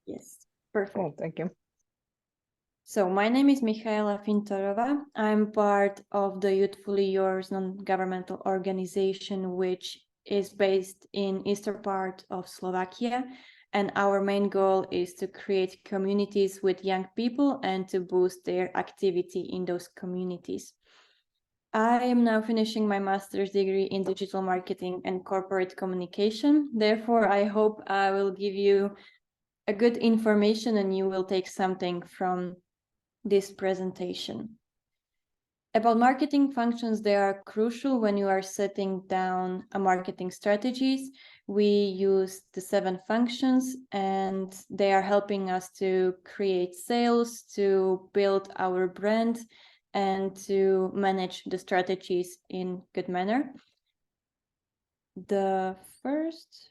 Yes, perfect. Oh, thank you. So my name is Michaela Fintorova. I'm part of the Youthfully Yours non-governmental organization, which is based in eastern part of Slovakia. And our main goal is to create communities with young people and to boost their activity in those communities. I am now finishing my master's degree in digital marketing and corporate communication. Therefore, I hope I will give you a good information and you will take something from this presentation. About marketing functions, they are crucial when you are setting down a marketing strategies. We use the 7 functions and they are helping us to create sales, to build our brand, and to manage the strategies in good manner. The first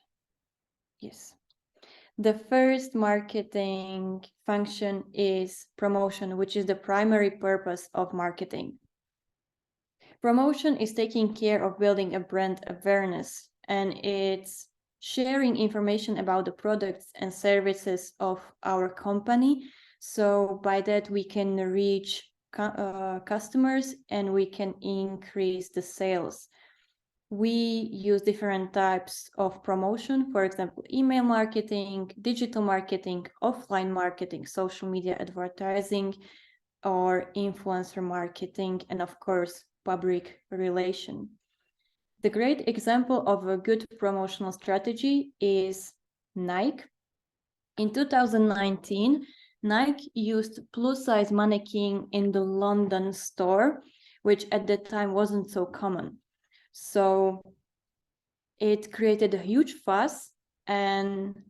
marketing function is promotion, which is the primary purpose of marketing. Promotion is taking care of building a brand awareness, and it's sharing information about the products and services of our company. So by that we can reach customers and we can increase the sales. We use different types of promotion, for example, email marketing, digital marketing, offline marketing, social media advertising, or influencer marketing, and of course, public relation. The great example of a good promotional strategy is Nike. In 2019, Nike used plus-size mannequin in the London store, which at that time wasn't so common. So it created a huge fuss and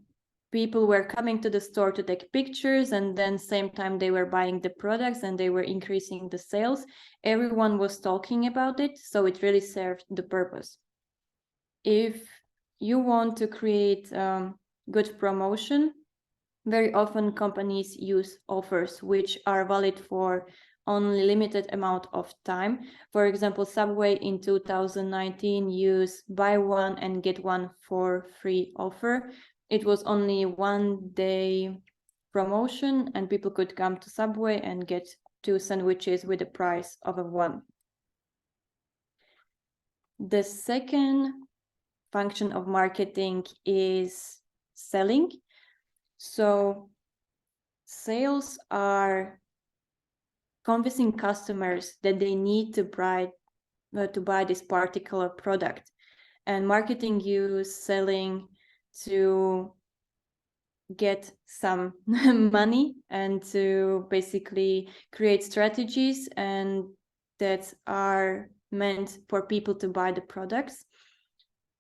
people were coming to the store to take pictures, and then same time they were buying the products and they were increasing the sales. Everyone was talking about it, so it really served the purpose. If you want to create good promotion, very often companies use offers which are valid for only limited amount of time. For example, Subway in 2019 used buy one and get one for free offer. It was only 1 day promotion and people could come to Subway and get 2 sandwiches with the price of a one. The second function of marketing is selling. So sales are convincing customers that they need to buy this particular product, and marketing use selling to get some money and to basically create strategies and that are meant for people to buy the products.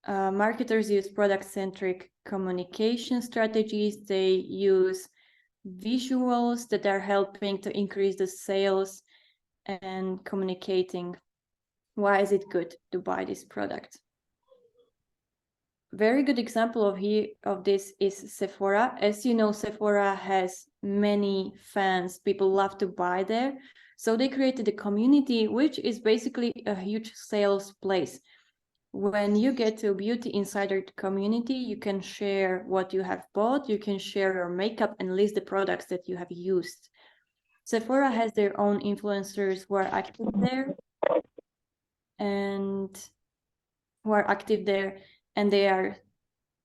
Marketers use product-centric communication strategies. They use visuals that are helping to increase the sales and communicating why is it good to buy this product. Very good example of this is Sephora. As you know, Sephora has many fans. People love to buy there. So they created a community, which is basically a huge sales place. When you get to Beauty Insider community, you can share what you have bought, you can share your makeup and list the products that you have used. Sephora has their own influencers who are active there and they are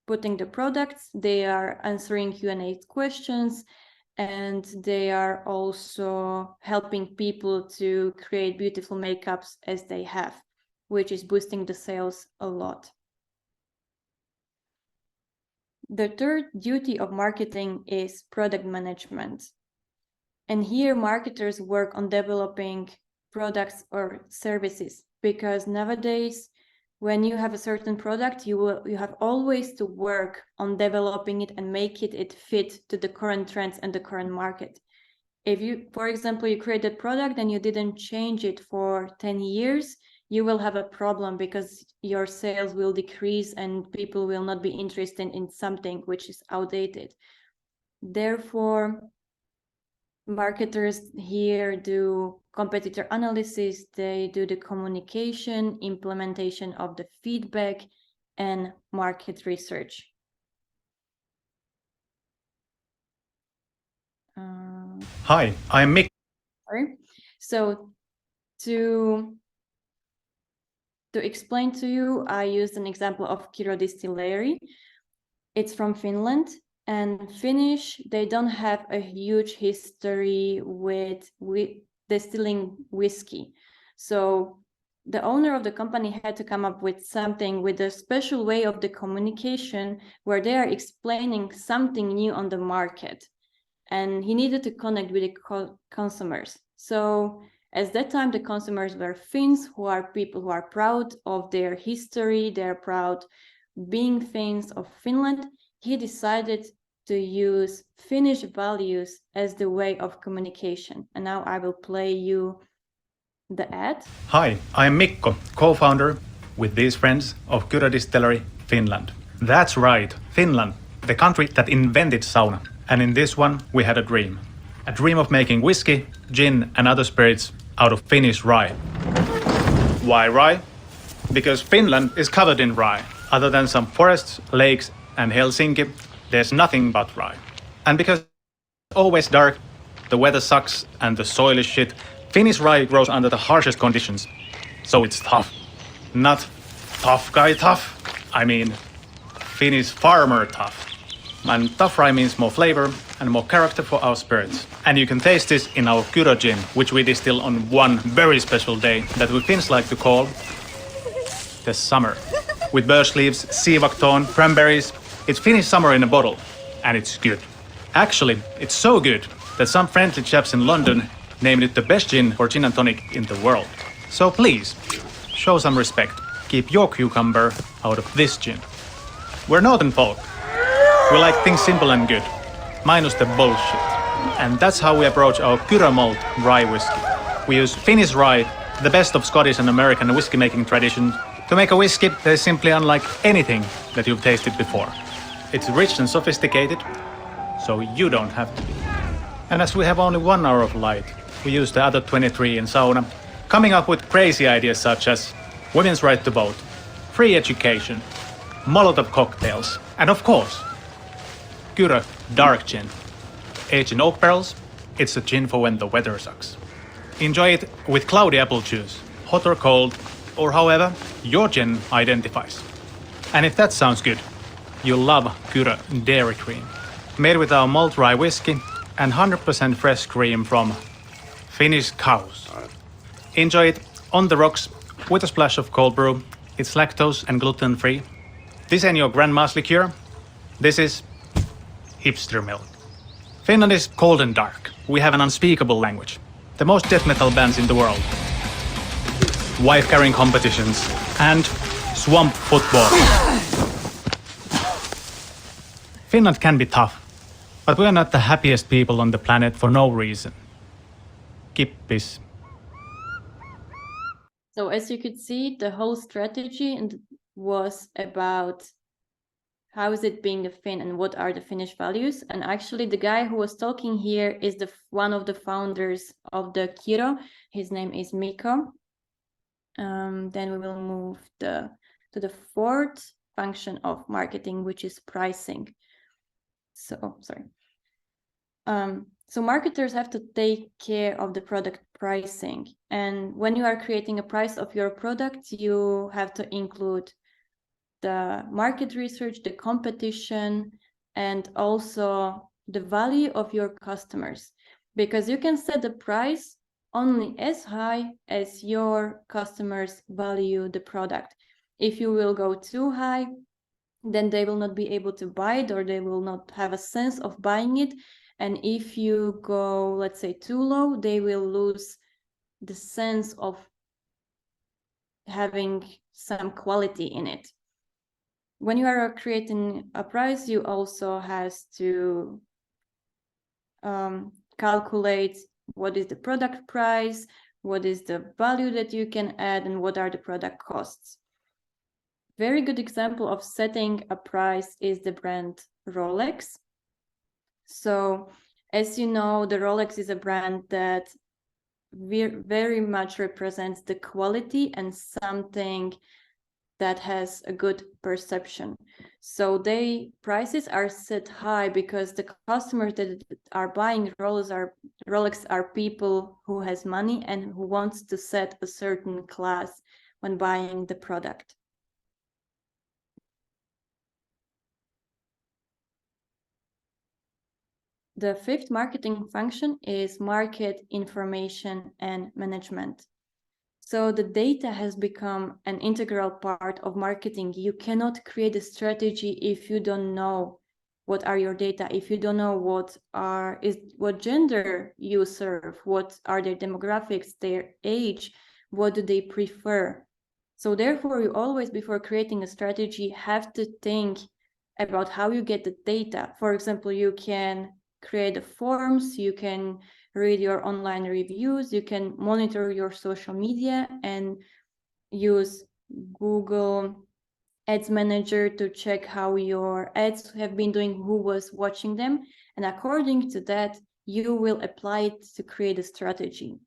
putting the products, they are answering Q&A questions, and they are also helping people to create beautiful makeups as they have, which is boosting the sales a lot. The third duty of marketing is product management. And here marketers work on developing products or services, because nowadays when you have a certain product, you have always to work on developing it and make it fit to the current trends and the current market. If you, for example, you create a product and you didn't change it for 10 years, you will have a problem because your sales will decrease and people will not be interested in something which is outdated. Therefore, marketers here do competitor analysis, they do the communication, implementation of the feedback, and market research. Hi, I'm Mick. Sorry. So to explain to you, I used an example of Kiro Distillery. It's from Finland, and Finnish, they don't have a huge history with distilling whiskey. So the owner of the company had to come up with something with a special way of the communication where they are explaining something new on the market. And he needed to connect with the consumers. So at that time, the consumers were Finns, who are people who are proud of their history, they're proud being Finns of Finland. He decided to use Finnish values as the way of communication. And now I will play you the ad. Hi, I'm Mikko, co-founder with these friends of Kiro Distillery, Finland. That's right, Finland, the country that invented sauna. And in this one, we had a dream. A dream of making whiskey, gin, and other spirits out of Finnish rye. Why rye? Because Finland is covered in rye. Other than some forests, lakes, and Helsinki, there's nothing but rye. And because it's always dark, the weather sucks, and the soil is shit, Finnish rye grows under the harshest conditions. So it's tough. Not tough guy tough. I mean, Finnish farmer tough. And tough rye means more flavor and more character for our spirits. And you can taste this in our Kiro gin, which we distill on one very special day that we Finns like to call the summer. With birch leaves, siivaktoon, cranberries, it's Finnish summer in a bottle. And it's good. Actually, it's so good that some friendly chaps in London named it the best gin or gin and tonic in the world. So please, show some respect. Keep your cucumber out of this gin. We're northern folk. We like things simple and good, minus the bullshit. And that's how we approach our Kiro malt rye whiskey. We use Finnish rye, the best of Scottish and American whiskey making traditions, to make a whiskey that is simply unlike anything that you've tasted before. It's rich and sophisticated, so you don't have to be. And as we have only 1 hour of light, we use the other 23 in sauna, coming up with crazy ideas such as women's right to vote, free education, Molotov cocktails, and of course, Kiro dark gin. Aged in oak barrels, it's a gin for when the weather sucks. Enjoy it with cloudy apple juice, hot or cold, or however your gin identifies. And if that sounds good, you'll love Kiro dairy cream. Made with our malt rye whiskey and 100% fresh cream from Finnish cows. Enjoy it on the rocks with a splash of cold brew. It's lactose and gluten free. This ain't your grandma's liqueur. This is hipster milk. Finland is cold and dark. We have an unspeakable language. The most death metal bands in the world. Wife-carrying competitions and swamp football. Finland can be tough, but we are not the happiest people on the planet for no reason. Kippis. So as you could see, the whole strategy was about how is it being a Finn and what are the Finnish values. And actually the guy who was talking here is one of the founders of the Kiro. His name is Mikko. Then we will move to the 4th function of marketing, which is pricing. So, sorry. So marketers have to take care of the product pricing. And when you are creating a price of your product, you have to include the market research, the competition, and also the value of your customers. Because you can set the price only as high as your customers value the product. If you will go too high, then they will not be able to buy it, or they will not have a sense of buying it. And if you go, let's say, too low, they will lose the sense of having some quality in it. When you are creating a price, you also have to calculate what is the product price, what is the value that you can add, and what are the product costs. Very good example of setting a price is the brand Rolex. So as you know, the Rolex is a brand that very much represents the quality and something that has a good perception. So prices are set high because the customers that are buying Rolex are people who has money and who wants to set a certain class when buying the product. The fifth marketing function is market information and management. So the data has become an integral part of marketing. You cannot create a strategy if you don't know what are your data, if you don't know what gender you serve, what are their demographics, their age, what do they prefer. So therefore, you always, before creating a strategy, have to think about how you get the data. For example, you can create the forms, you can read your online reviews, you can monitor your social media and use Google Ads Manager to check how your ads have been doing, who was watching them. And according to that, you will apply it to create a strategy.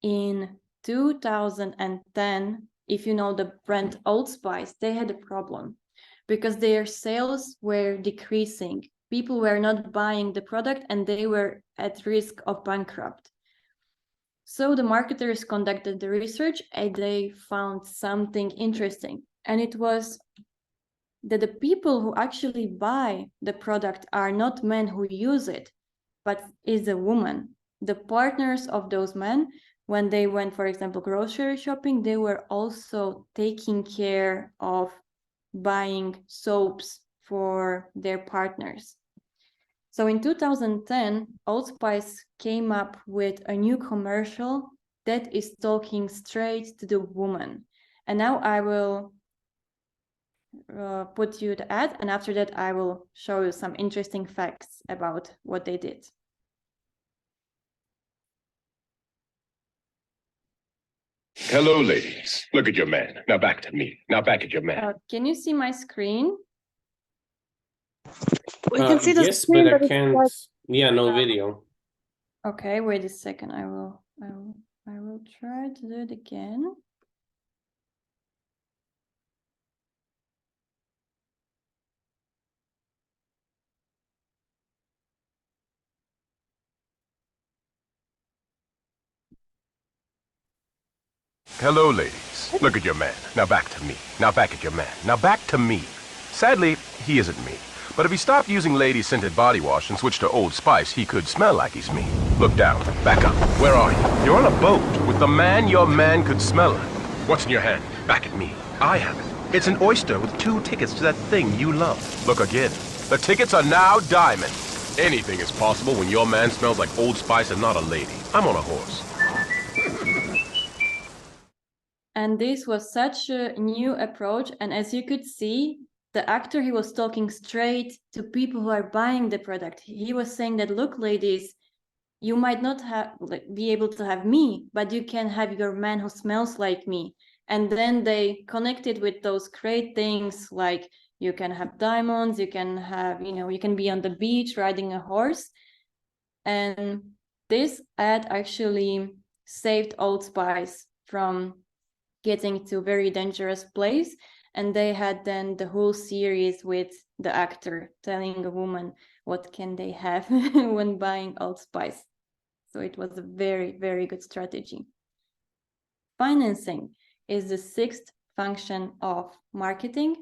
In 2010, if you know the brand Old Spice, they had a problem because their sales were decreasing. People were not buying the product and they were at risk of bankrupt. So the marketers conducted the research and they found something interesting. And it was that the people who actually buy the product are not men who use it, but is a woman. The partners of those men, when they went, for example, grocery shopping, they were also taking care of buying soaps for their partners. So in 2010, Old Spice came up with a new commercial that is talking straight to the woman. And now I will put you the ad, and after that I will show you some interesting facts about what they did. Hello, ladies. Look at your man. Now back to me. Now back at your man. Can you see my screen? We can see the yes, screen, but I it's can't. like- Yeah, no video. Okay, wait a second. I will try to do it again. Hello, ladies. Look at your man. Now back to me. Now back at your man. Now back to me. Sadly, he isn't me. But if he stopped using lady-scented body wash and switched to Old Spice, he could smell like he's me. Look down. Back up. Where are you? You're on a boat with the man your man could smell like. What's in your hand? Back at me. I have it. It's an oyster with 2 tickets to that thing you love. Look again. The tickets are now diamond. Anything is possible when your man smells like Old Spice and not a lady. I'm on a horse. And this was such a new approach. And as you could see, the actor, he was talking straight to people who are buying the product. He was saying that, look, ladies, you might not be able to have me, but you can have your man who smells like me. And then they connected with those great things like you can have diamonds, you can have, you can be on the beach riding a horse. And this ad actually saved Old Spice from getting to a very dangerous place. And they had then the whole series with the actor telling a woman what can they have when buying Old Spice. So it was a very, very good strategy. Financing is the 6th function of marketing,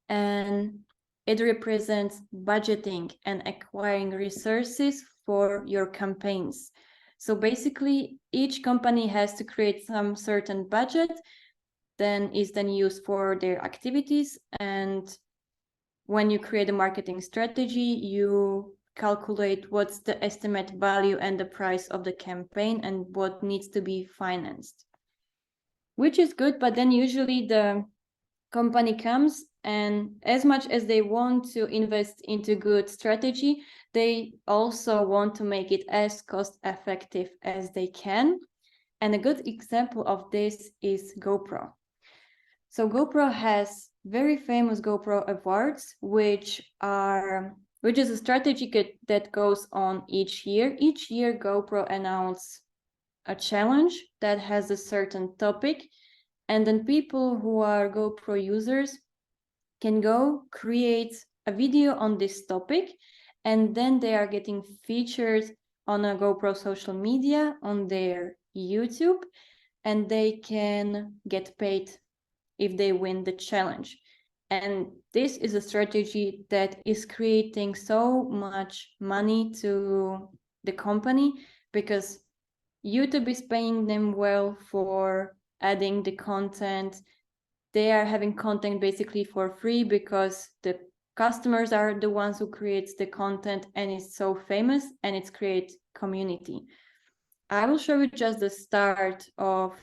and it represents budgeting and acquiring resources for your campaigns. So basically, each company has to create some certain budget then is then used for their activities. And when you create a marketing strategy, you calculate what's the estimate value and the price of the campaign and what needs to be financed, which is good. But then usually the company comes, and as much as they want to invest into good strategy, they also want to make it as cost effective as they can. And a good example of this is GoPro. So GoPro has very famous GoPro awards, which is a strategy that goes on each year. Each year, GoPro announces a challenge that has a certain topic, And then people who are GoPro users can go create a video on this topic, and then they are getting featured on a GoPro social media, on their YouTube, and they can get paid if they win the challenge. And this is a strategy that is creating so much money to the company, because YouTube is paying them well for adding the content. They are having content basically for free because the customers are the ones who creates the content, and it's so famous, and it's create community. I will show you just the start of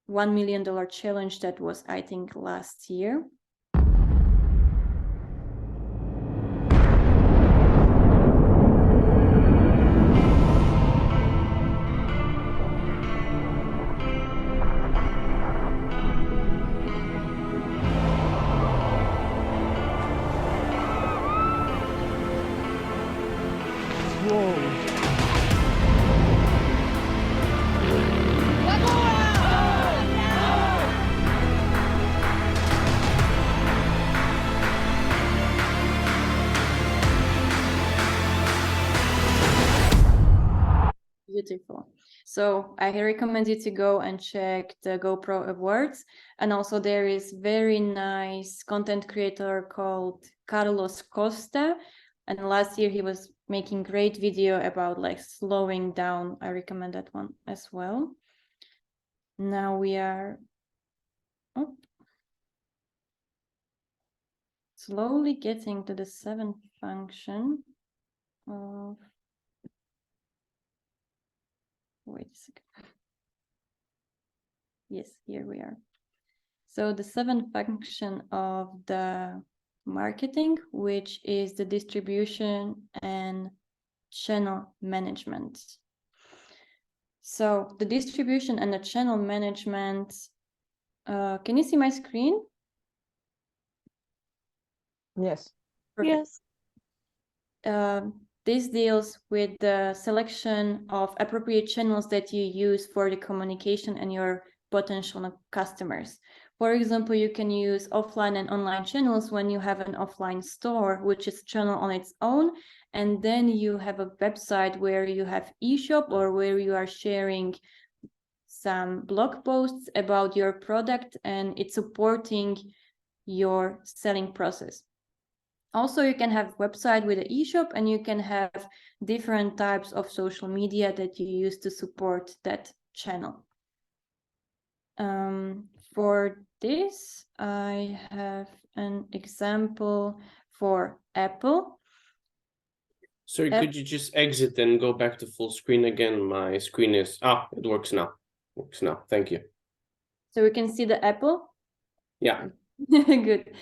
$1 million challenge that was, I think, last year. Beautiful. So I recommend you to go and check the GoPro Awards. And also there is very nice content creator called Carlos Costa. And last year he was making great video about like slowing down. I recommend that one as well. Now we are slowly getting to the 7th function of, wait a second. Yes, here we are. So the 7th function of the marketing, which is the distribution and channel management. So the distribution and the channel management, can you see my screen? Yes. Perfect. Yes. This deals with the selection of appropriate channels that you use for the communication and your potential customers. For example, you can use offline and online channels when you have an offline store, which is a channel on its own, and then you have a website where you have eShop or where you are sharing some blog posts about your product, and it's supporting your selling process. Also, you can have a website with an eShop, and you can have different types of social media that you use to support that channel. For this, I have an example for Apple. Sorry, could you just exit and go back to full screen again? My screen is, it works now. Works now, thank you. So we can see the Apple? Yeah. Good.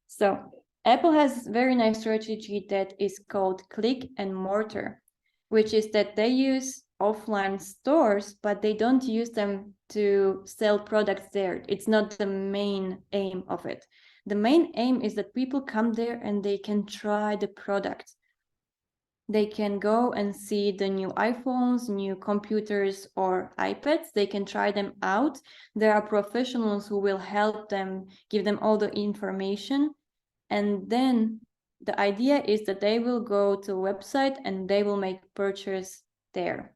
So Apple has very nice strategy that is called click and mortar, which is that they use offline stores, but they don't use them to sell products there. It's not the main aim of it. The main aim is that people come there and they can try the product. They can go and see the new iPhones, new computers, or iPads. They can try them out. There are professionals who will help them, give them all the information. And then the idea is that they will go to a website and they will make purchase there.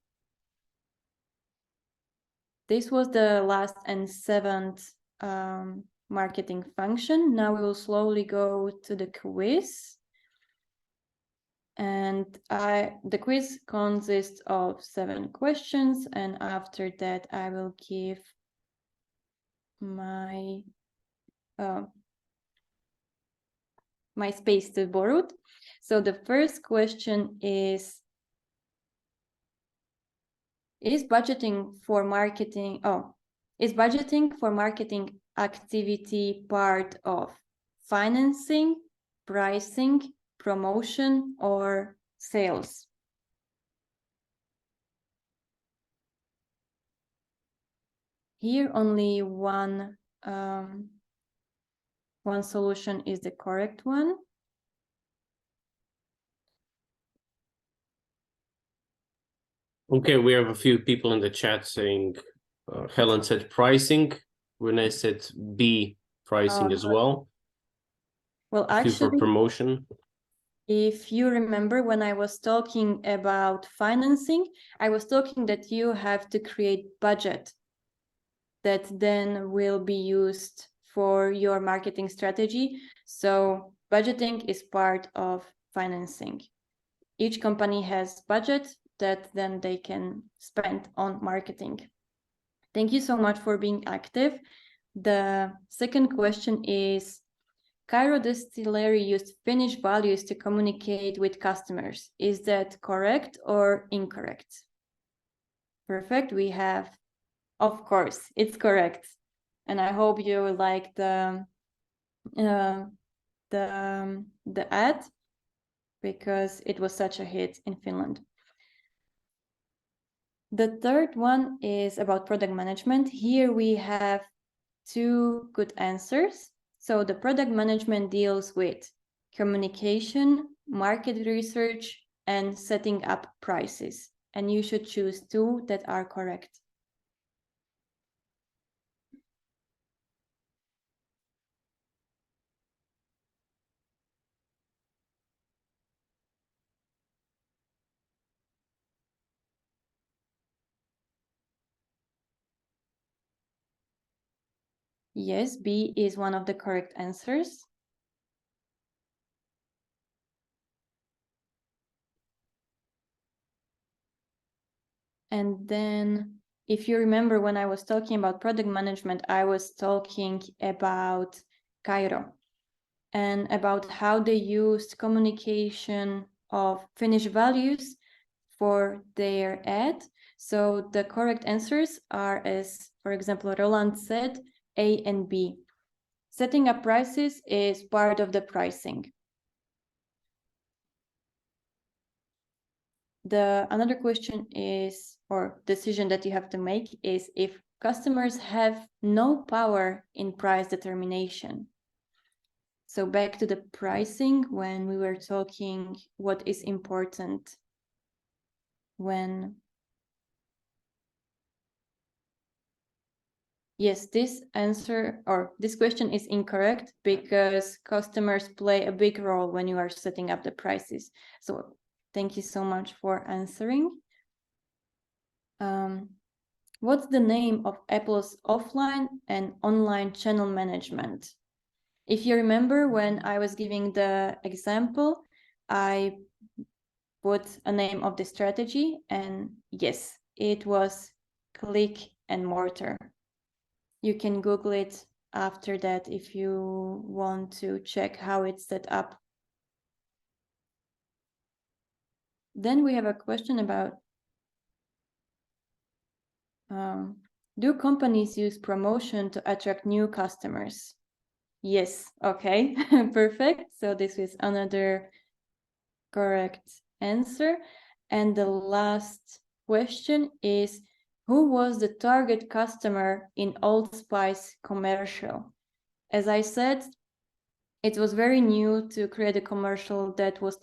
This was the last and 7th marketing function. Now we will slowly go to the quiz. And the quiz consists of 7 questions, and after that I will give my my space to Borut. So the first question is budgeting for marketing, is budgeting for marketing activity part of financing, pricing, promotion, or sales? Here only one solution is the correct one. Okay, we have a few people in the chat saying, Helen said pricing. when I said B pricing as well. Well, Q for actually, promotion. if you remember when I was talking about financing, I was talking that you have to create budget that then will be used for your marketing strategy. So budgeting is part of financing. Each company has budget that then they can spend on marketing. Thank you so much for being active. The second question is, Cairo Distillery used Finnish values to communicate with customers. Is that correct or incorrect? Perfect. We have, of course, it's correct. And I hope you like the ad because it was such a hit in Finland. The third one is about product management. Here we have two good answers. So the product management deals with communication, market research, and setting up prices. And you should choose two that are correct. Yes, B is one of the correct answers. And then if you remember when I was talking about product management, I was talking about Cairo and about how they used communication of Finnish values for their ad. So the correct answers are, as for example, Roland said, A and B. Setting up prices is part of the pricing. Another question is, or decision that you have to make is if customers have no power in price determination. So back to the pricing when we were talking what is important when. Yes, this answer or this question is incorrect because customers play a big role when you are setting up the prices. So thank you so much for answering. What's the name of Apple's offline and online channel management? If you remember when I was giving the example, I put a name of the strategy and yes, it was Click and Mortar. You can Google it after that if you want to check how it's set up. Then we have a question about do companies use promotion to attract new customers? Yes, okay, perfect. So this is another correct answer. And the last question is, who was the target customer in Old Spice commercial? As I said, it was very new to create a commercial that was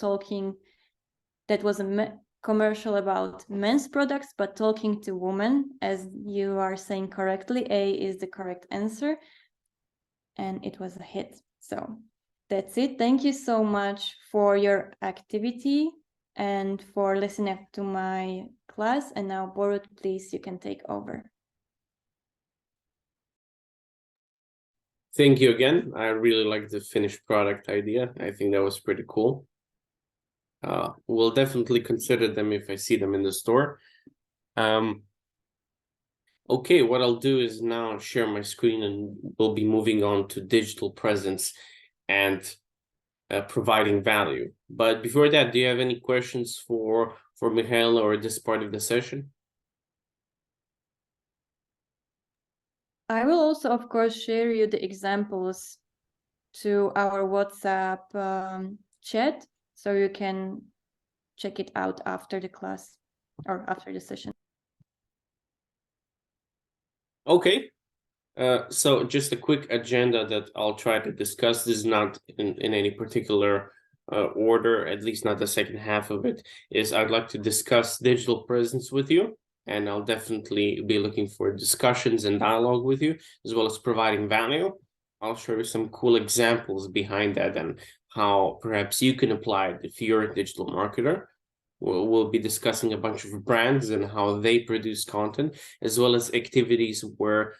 a commercial about men's products, but talking to women, as you are saying correctly. A is the correct answer. And it was a hit. So that's it. Thank you so much for your activity and for listening to my class. And now, Borut, please, you can take over. Thank you again. I really like the finished product idea. I think that was pretty cool. We'll definitely consider them if I see them in the store. Okay, what I'll do is now share my screen and we'll be moving on to digital presence and providing value. But before that, do you have any questions for Michael or this part of the session? I will also, of course, share you the examples to our WhatsApp chat, so you can check it out after the class or after the session. Okay, so just a quick agenda that I'll try to discuss. This is not in any particular order, at least not the second half of it, is I'd like to discuss digital presence with you and I'll definitely be looking for discussions and dialogue with you, as well as providing value. I'll show you some cool examples behind that and how perhaps you can apply it if you're a digital marketer. We'll be discussing a bunch of brands and how they produce content, as well as activities where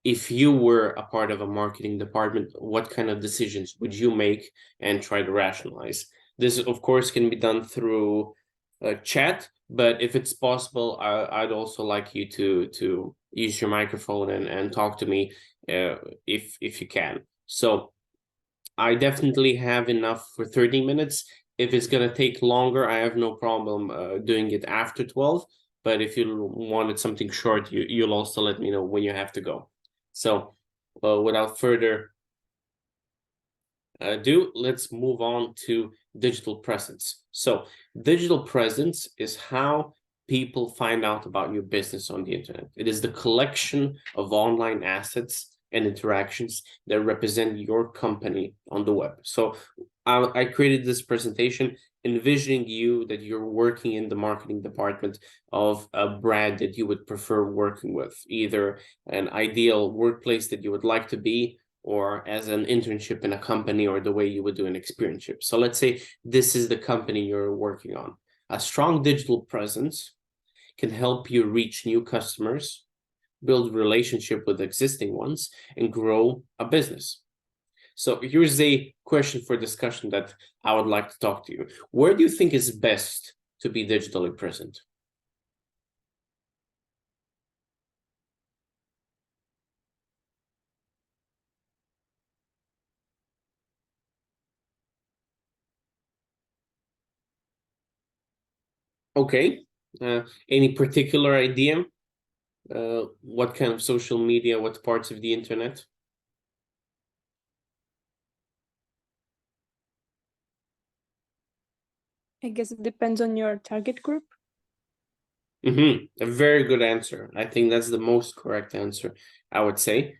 if you were a part of a marketing department, what kind of decisions would you make and try to rationalize? This, of course, can be done through a chat, but if it's possible, I'd also like you to use your microphone and talk to me if you can. So I definitely have enough for 30 minutes. If it's going to take longer, I have no problem doing it after 12. But if you wanted something short, you'll also let me know when you have to go. So without further ado, let's move on to digital presence. So digital presence is how people find out about your business on the internet. It is the collection of online assets and interactions that represent your company on the web. So I created this presentation envisioning you that you're working in the marketing department of a brand that you would prefer working with, either an ideal workplace that you would like to be, or as an internship in a company, or the way you would do an experience. So let's say this is the company you're working on. A strong digital presence can help you reach new customers, build relationship with existing ones, and grow a business. So here's a question for discussion that I would like to talk to you. Where do you think is best to be digitally present? Okay. Any particular idea? What kind of social media, what parts of the internet? I guess it depends on your target group. A very good answer. I think that's the most correct answer, I would say,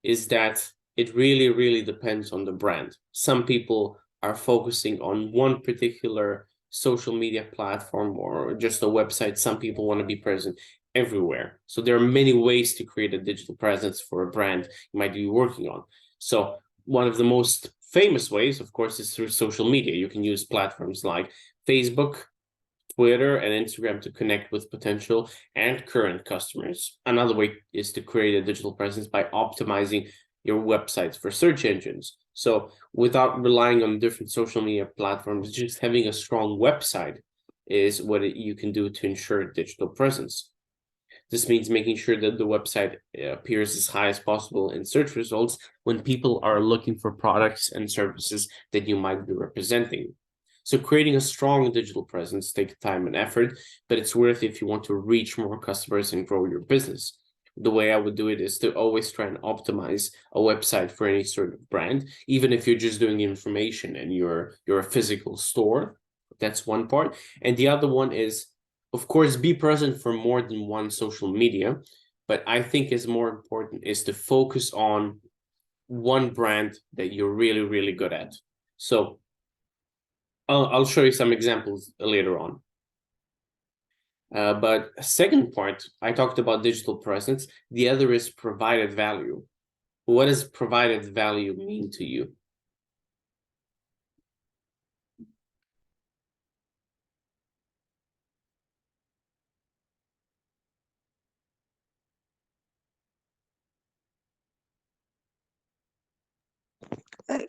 is that it really, really depends on the brand. Some people are focusing on one particular social media platform or just a website. Some people want to be present everywhere. So there are many ways to create a digital presence for a brand you might be working on. So one of the most famous ways, of course, is through social media. You can use platforms like Facebook, Twitter, and Instagram to connect with potential and current customers. Another way is to create a digital presence by optimizing your websites for search engines. So without relying on different social media platforms, just having a strong website is what you can do to ensure digital presence. This means making sure that the website appears as high as possible in search results when people are looking for products and services that you might be representing. So creating a strong digital presence takes time and effort, but it's worth it if you want to reach more customers and grow your business. The way I would do it is to always try and optimize a website for any sort of brand, even if you're just doing information and you're a physical store. That's one part. And the other one is, of course, be present for more than one social media. But I think is more important is to focus on one brand that you're really, really good at. So I'll show you some examples later on. But second part, I talked about digital presence. The other is provided value. What does provided value mean to you?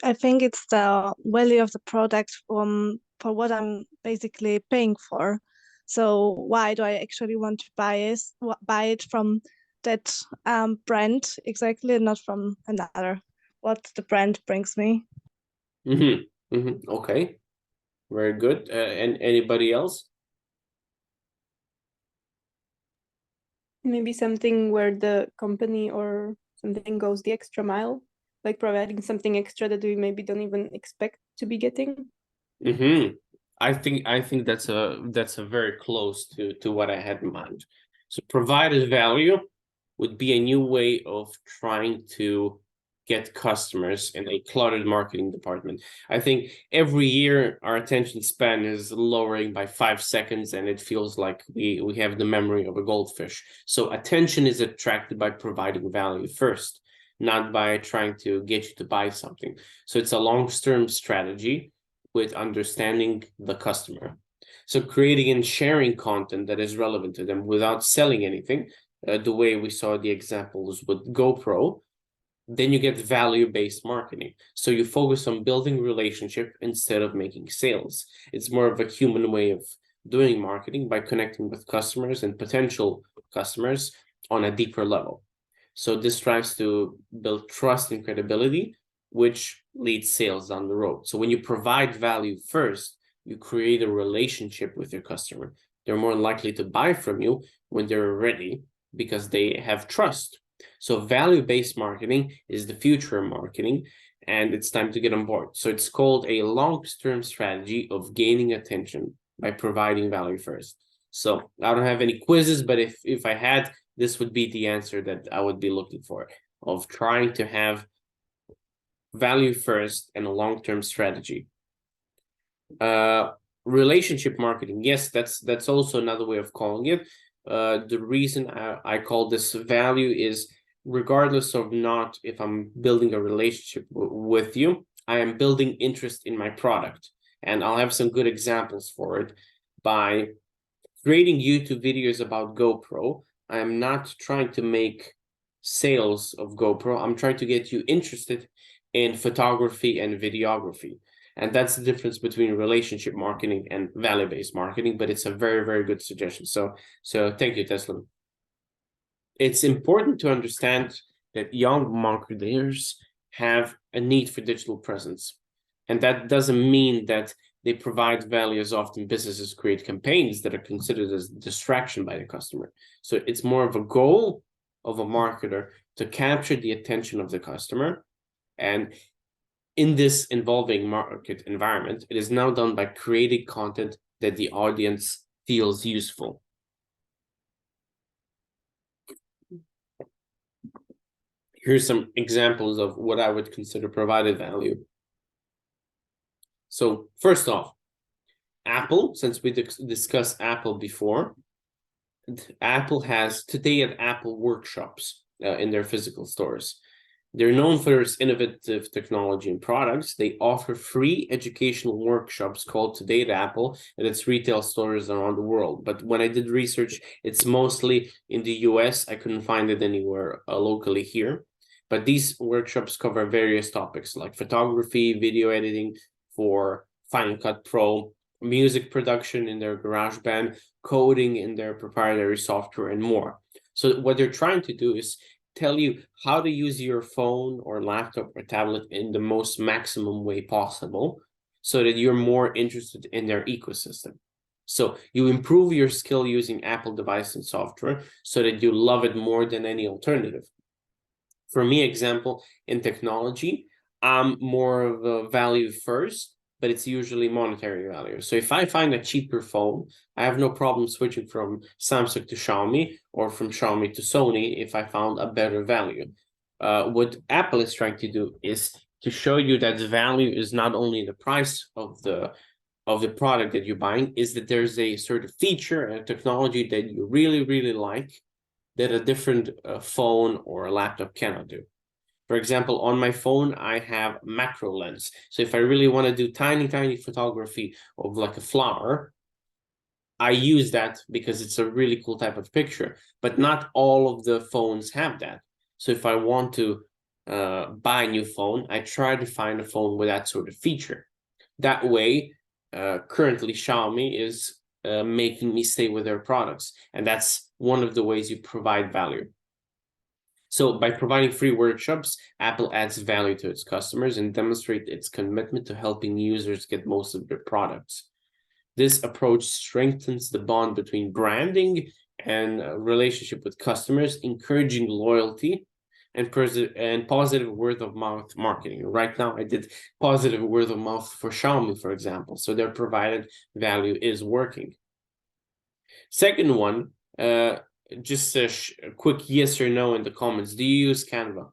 I think it's the value of the product for what I'm basically paying for. So why do I actually want to buy it from that brand exactly, not from another? What the brand brings me. Okay, very good. And anybody else? Maybe something where the company or something goes the extra mile, like providing something extra that we maybe don't even expect to be getting. I think that's a very close to what I had in mind. So provided value would be a new way of trying to get customers in a cluttered marketing department. I think every year our attention span is lowering by 5 seconds, and it feels like we have the memory of a goldfish. So attention is attracted by providing value first, not by trying to get you to buy something. So it's a long-term strategy with understanding the customer. So creating and sharing content that is relevant to them without selling anything, the way we saw the examples with GoPro, then you get value-based marketing. So you focus on building relationship instead of making sales. It's more of a human way of doing marketing by connecting with customers and potential customers on a deeper level. So this tries to build trust and credibility, which leads sales down the road. So when you provide value first, you create a relationship with your customer. They're more likely to buy from you when they're ready because they have trust. So value-based marketing is the future of marketing, and it's time to get on board. So it's called a long-term strategy of gaining attention by providing value first. So I don't have any quizzes, but if I had, this would be the answer that I would be looking for, of trying to have value first and a long-term strategy. Relationship marketing, yes, that's also another way of calling it. The reason I call this value is, regardless of not if I'm building a relationship with you, I am building interest in my product. And I'll have some good examples for it. By creating YouTube videos about GoPro, I am not trying to make sales of GoPro. I'm trying to get you interested in photography and videography. And that's the difference between relationship marketing and value-based marketing, but it's a very, very good suggestion. So thank you, Tesla. It's important to understand that young marketers have a need for digital presence. And that doesn't mean that they provide value as often businesses create campaigns that are considered as distraction by the customer. So it's more of a goal of a marketer to capture the attention of the customer. And in this involving market environment, it is now done by creating content that the audience feels useful. Here's some examples of what I would consider provided value. So first off, Apple, since we discussed Apple before, Apple has today at Apple workshops in their physical stores. They're known for its innovative technology and products. They offer free educational workshops called Today at Apple at its retail stores around the world. But when I did research, it's mostly in the US. I couldn't find it anywhere locally here. But these workshops cover various topics like photography, video editing for Final Cut Pro, music production in their GarageBand, coding in their proprietary software, and more. So what they're trying to do is tell you how to use your phone or laptop or tablet in the most maximum way possible so that you're more interested in their ecosystem. So you improve your skill using Apple device and software so that you love it more than any alternative. For me, example, in technology, I'm more of a value first, but it's usually monetary value. So if I find a cheaper phone, I have no problem switching from Samsung to Xiaomi or from Xiaomi to Sony if I found a better value. What Apple is trying to do is to show you that the value is not only the price of the product that you're buying, is that there's a sort of feature and technology that you really, really like that a different phone or a laptop cannot do. For example, on my phone, I have macro lens. So if I really want to do tiny, tiny photography of like a flower, I use that because it's a really cool type of picture. But not all of the phones have that. So if I want to buy a new phone, I try to find a phone with that sort of feature. That way, currently Xiaomi is making me stay with their products. And that's one of the ways you provide value. So by providing free workshops, Apple adds value to its customers and demonstrates its commitment to helping users get most of their products. This approach strengthens the bond between branding and relationship with customers, encouraging loyalty and positive word-of-mouth marketing. Right now, I did positive word-of-mouth for Xiaomi, for example. So their provided value is working. Second one, just a quick yes or no in the comments. Do you use Canva?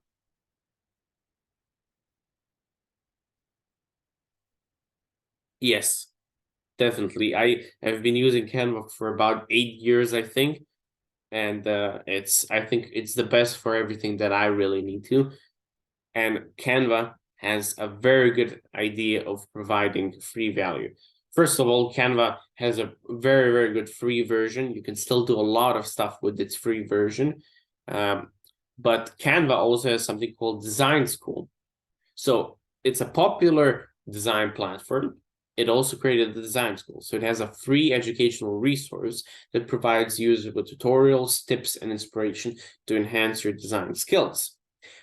Yes, definitely. I have been using Canva for about 8 years, I think. And I think it's the best for everything that I really need to. And Canva has a very good idea of providing free value. First of all, Canva has a very, very good free version. You can still do a lot of stuff with its free version. But Canva also has something called Design School. So it's a popular design platform. It also created the Design School. So it has a free educational resource that provides users with tutorials, tips, and inspiration to enhance your design skills.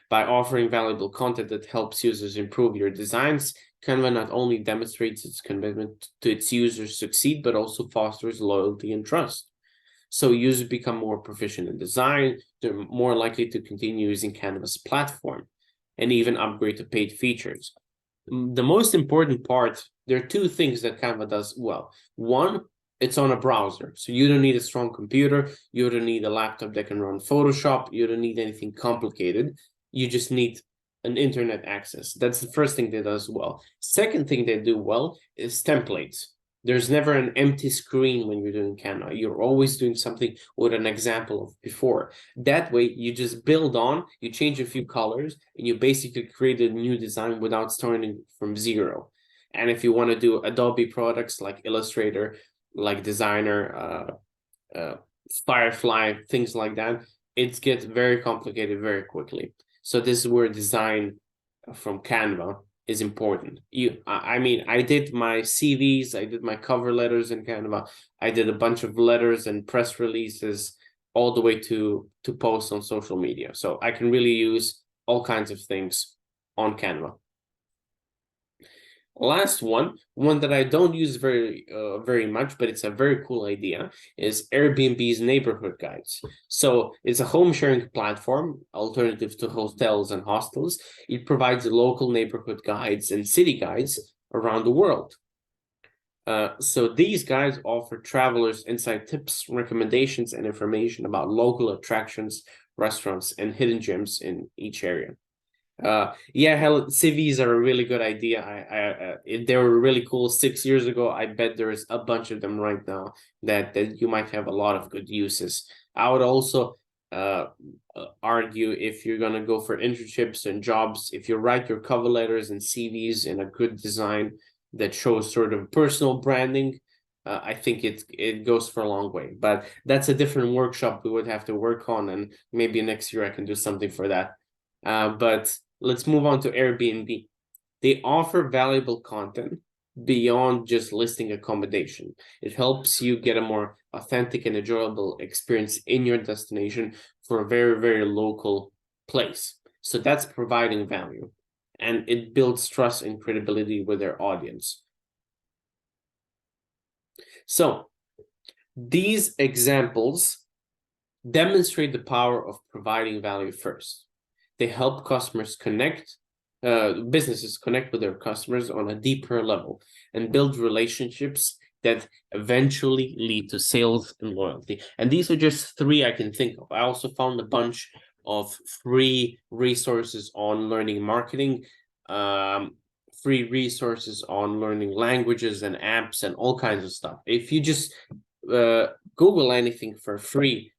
By offering valuable content that helps users improve your designs, Canva not only demonstrates its commitment to its users succeed, but also fosters loyalty and trust. So users become more proficient in design, they're more likely to continue using Canva's platform and even upgrade to paid features. The most important part, there are two things that Canva does well. One, it's on a browser, so you don't need a strong computer, you don't need a laptop that can run Photoshop, you don't need anything complicated. You just need an internet access. That's the first thing they does well. Second thing they do well is templates. There's never an empty screen when you're doing Canva. You're always doing something with an example of before. That way, you just build on, you change a few colors, and you basically create a new design without starting from zero. And if you want to do Adobe products like Illustrator, like Designer, Firefly, things like that, it gets very complicated very quickly. So this is where design from Canva is important. I mean, I did my CVs, I did my cover letters in Canva, I did a bunch of letters and press releases all the way to post on social media. So I can really use all kinds of things on Canva. Last one that I don't use very much, but it's a very cool idea, is Airbnb's neighborhood guides. So it's a home sharing platform, alternative to hotels and hostels. It provides local neighborhood guides and city guides around the world. So these guides offer travelers inside tips, recommendations, and information about local attractions, restaurants, and hidden gems in each area. Yeah, CVs are a really good idea. If they were really cool 6 years ago, I bet there's a bunch of them right now that you might have a lot of good uses. I would also argue, if you're gonna go for internships and jobs, if you write your cover letters and CVs in a good design that shows sort of personal branding, I think it goes for a long way. But that's a different workshop we would have to work on, and maybe next year I can do something for that. But let's move on to Airbnb. They offer valuable content beyond just listing accommodation. It helps you get a more authentic and enjoyable experience in your destination for a very, very local place. So that's providing value, and it builds trust and credibility with their audience. So these examples demonstrate the power of providing value first. They help customers connect, businesses connect with their customers on a deeper level and build relationships that eventually lead to sales and loyalty. And these are just three I can think of. I also found a bunch of free resources on learning marketing, free resources on learning languages and apps and all kinds of stuff. If you just Google anything for free,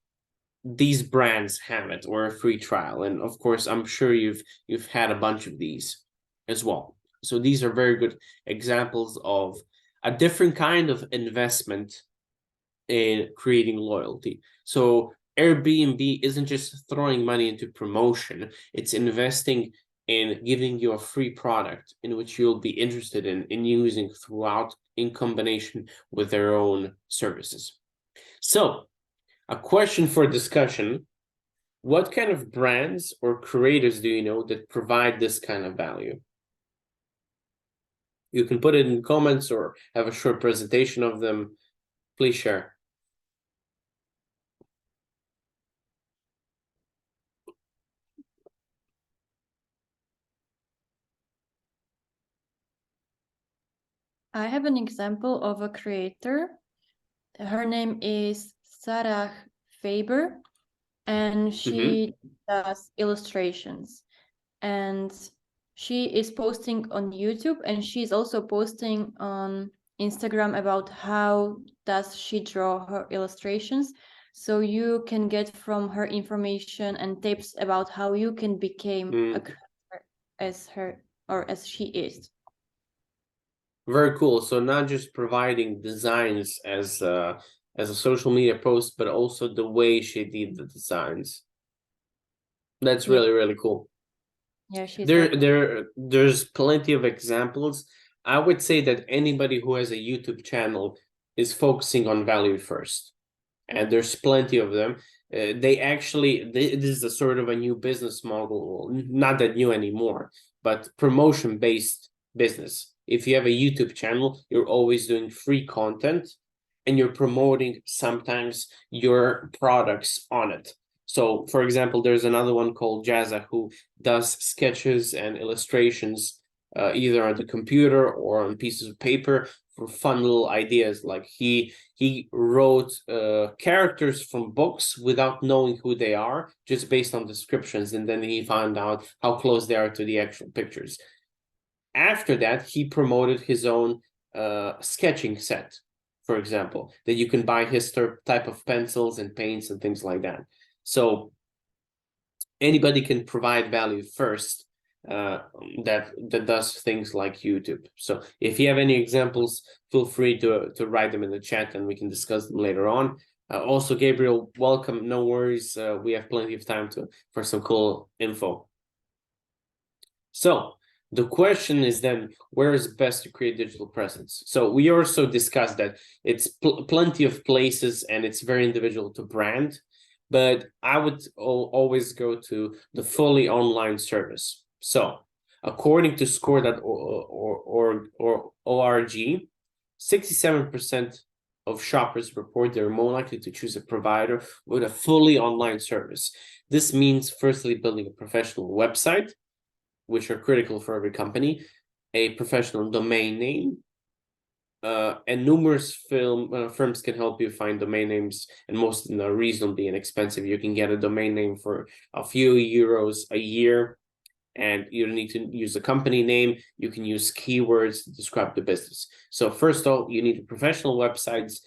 these brands have it, or a free trial. And of course, I'm sure you've had a bunch of these as well. So these are very good examples of a different kind of investment in creating loyalty. So Airbnb isn't just throwing money into promotion, it's investing in giving you a free product in which you'll be interested in using throughout, in combination with their own services. So a question for discussion: what kind of brands or creators do you know that provide this kind of value? You can put it in comments or have a short presentation of them. Please share. I have an example of a creator. Her name is Sarah Faber, and she does illustrations. And she is posting on YouTube, and she's also posting on Instagram about how does she draw her illustrations. So you can get from her information and tips about how you can become a creator as her or as she is. Very cool. So not just providing designs as a social media post, but also the way she did the designs. That's Yeah. really, really cool. Yeah, she's There's plenty of examples. I would say that anybody who has a YouTube channel is focusing on value first, and there's plenty of them. They actually, this is a sort of a new business model, not that new anymore, but promotion-based business. If you have a YouTube channel, you're always doing free content, and you're promoting sometimes your products on it. So, for example, there's another one called Jazza who does sketches and illustrations either on the computer or on pieces of paper for fun little ideas. Like he wrote characters from books without knowing who they are, just based on descriptions, and then he found out how close they are to the actual pictures. After that, he promoted his own sketching set, for example, that you can buy his type of pencils and paints and things like that. So anybody can provide value first that does things like YouTube. So if you have any examples, feel free to write them in the chat and we can discuss them later on. Also, Gabriel, welcome. No worries. We have plenty of time for some cool info. So the question is then, where is best to create digital presence? So we also discussed that it's plenty of places and it's very individual to brand, but I would always go to the fully online service. So according to score.org, 67% of shoppers report they're more likely to choose a provider with a fully online service. This means firstly building a professional website, which are critical for every company, a professional domain name, and numerous firms can help you find domain names, and most of them are reasonably inexpensive. You can get a domain name for a few euros a year, and you don't need to use a company name. You can use keywords to describe the business. So first of all, you need professional websites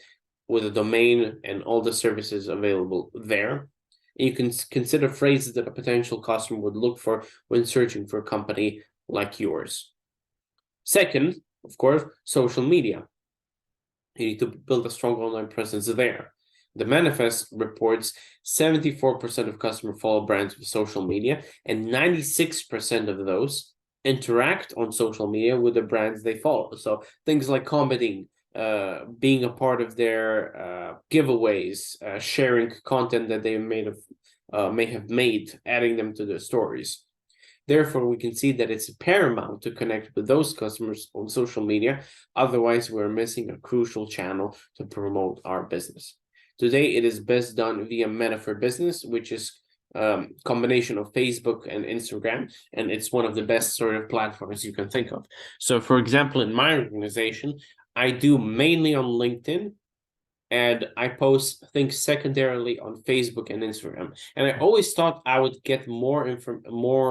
with a domain and all the services available there. You can consider phrases that a potential customer would look for when searching for a company like yours. Second, of course, social media. You need to build a strong online presence there. The Manifest reports 74% of customers follow brands with social media, and 96% of those interact on social media with the brands they follow. So things like commenting, being a part of their giveaways, sharing content that they may have made, adding them to their stories. Therefore, we can see that it's paramount to connect with those customers on social media. Otherwise, we're missing a crucial channel to promote our business. Today, it is best done via Meta for Business, which is a combination of Facebook and Instagram, and it's one of the best sort of platforms you can think of. So, for example, in my organization, I do mainly on LinkedIn, and I post things secondarily on Facebook and Instagram. And I always thought I would get more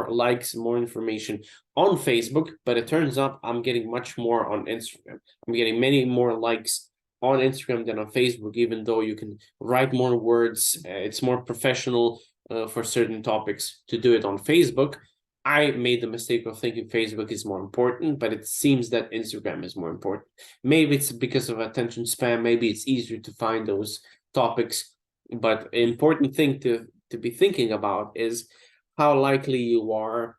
likes, more information on Facebook, but it turns out I'm getting much more on Instagram. I'm getting many more likes on Instagram than on Facebook, even though you can write more words. It's more professional for certain topics to do it on Facebook. I made the mistake of thinking Facebook is more important, but it seems that Instagram is more important. Maybe it's because of attention span. Maybe it's easier to find those topics. But an important thing to be thinking about is how likely you are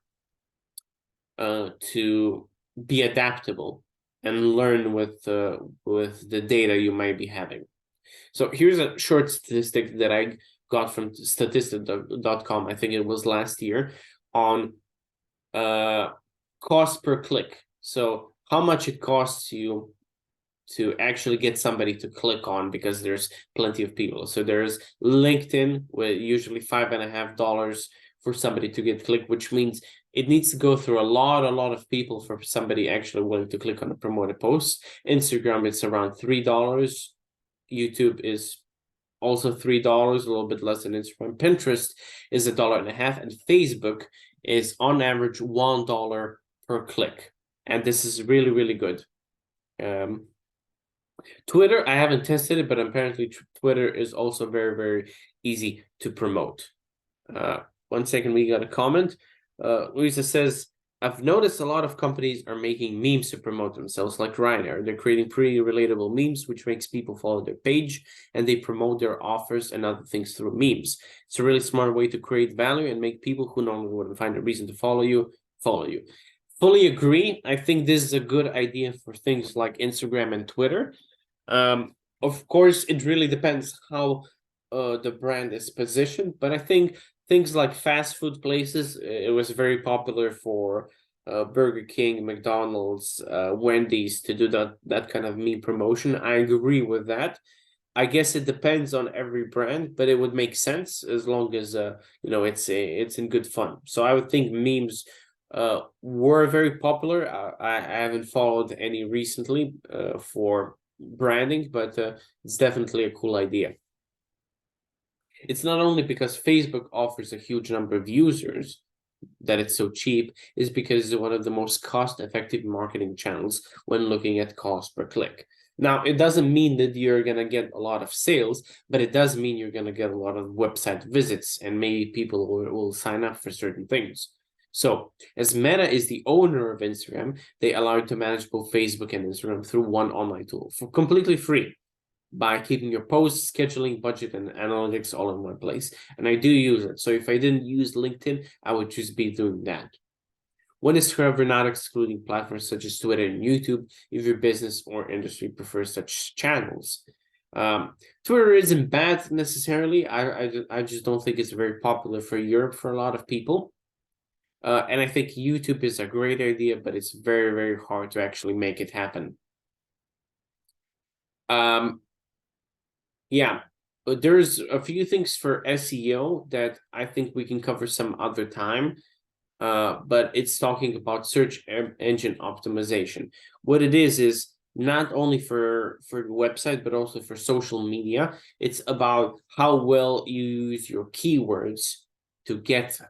to be adaptable and learn with the data you might be having. So here's a short statistic that I got from statistic.com. I think it was last year on cost per click. So how much it costs you to actually get somebody to click on, because there's plenty of people. So there's LinkedIn with usually $5.50 for somebody to get click, which means it needs to go through a lot of people for somebody actually willing to click on a promoted post. Instagram, it's around $3. YouTube is also $3, a little bit less than Instagram. Pinterest is $1.50, and Facebook is on average $1 per click. And this is really, really good. Twitter, I haven't tested it, but apparently Twitter is also very, very easy to promote. 1 second, we got a comment. Luisa says, I've noticed a lot of companies are making memes to promote themselves, like Ryanair. They're creating pretty relatable memes, which makes people follow their page, and they promote their offers and other things through memes. It's a really smart way to create value and make people who normally wouldn't find a reason to follow you. Fully agree. I think this is a good idea for things like Instagram and Twitter. Of course, it really depends how the brand is positioned, but I think things like fast food places, it was very popular for Burger King, McDonald's, Wendy's to do that kind of meme promotion. I agree with that. I guess it depends on every brand, but it would make sense as long as it's in good fun. So I would think memes were very popular. I haven't followed any recently for branding, but it's definitely a cool idea. It's not only because Facebook offers a huge number of users that it's so cheap, is because it's one of the most cost-effective marketing channels when looking at cost per click. Now, it doesn't mean that you're going to get a lot of sales, but it does mean you're going to get a lot of website visits, and maybe people will sign up for certain things. So, as Meta is the owner of Instagram, they allow you to manage both Facebook and Instagram through one online tool for completely free, by keeping your posts, scheduling, budget, and analytics all in one place. And I do use it. So if I didn't use LinkedIn, I would just be doing that. One is, however, not excluding platforms such as Twitter and YouTube if your business or industry prefers such channels. Twitter isn't bad necessarily. I just don't think it's very popular for Europe for a lot of people. And I think YouTube is a great idea, but it's very, very hard to actually make it happen. Yeah, but there's a few things for SEO that I think we can cover some other time. But it's talking about search engine optimization. What it is not only for the website, but also for social media. It's about how well you use your keywords to get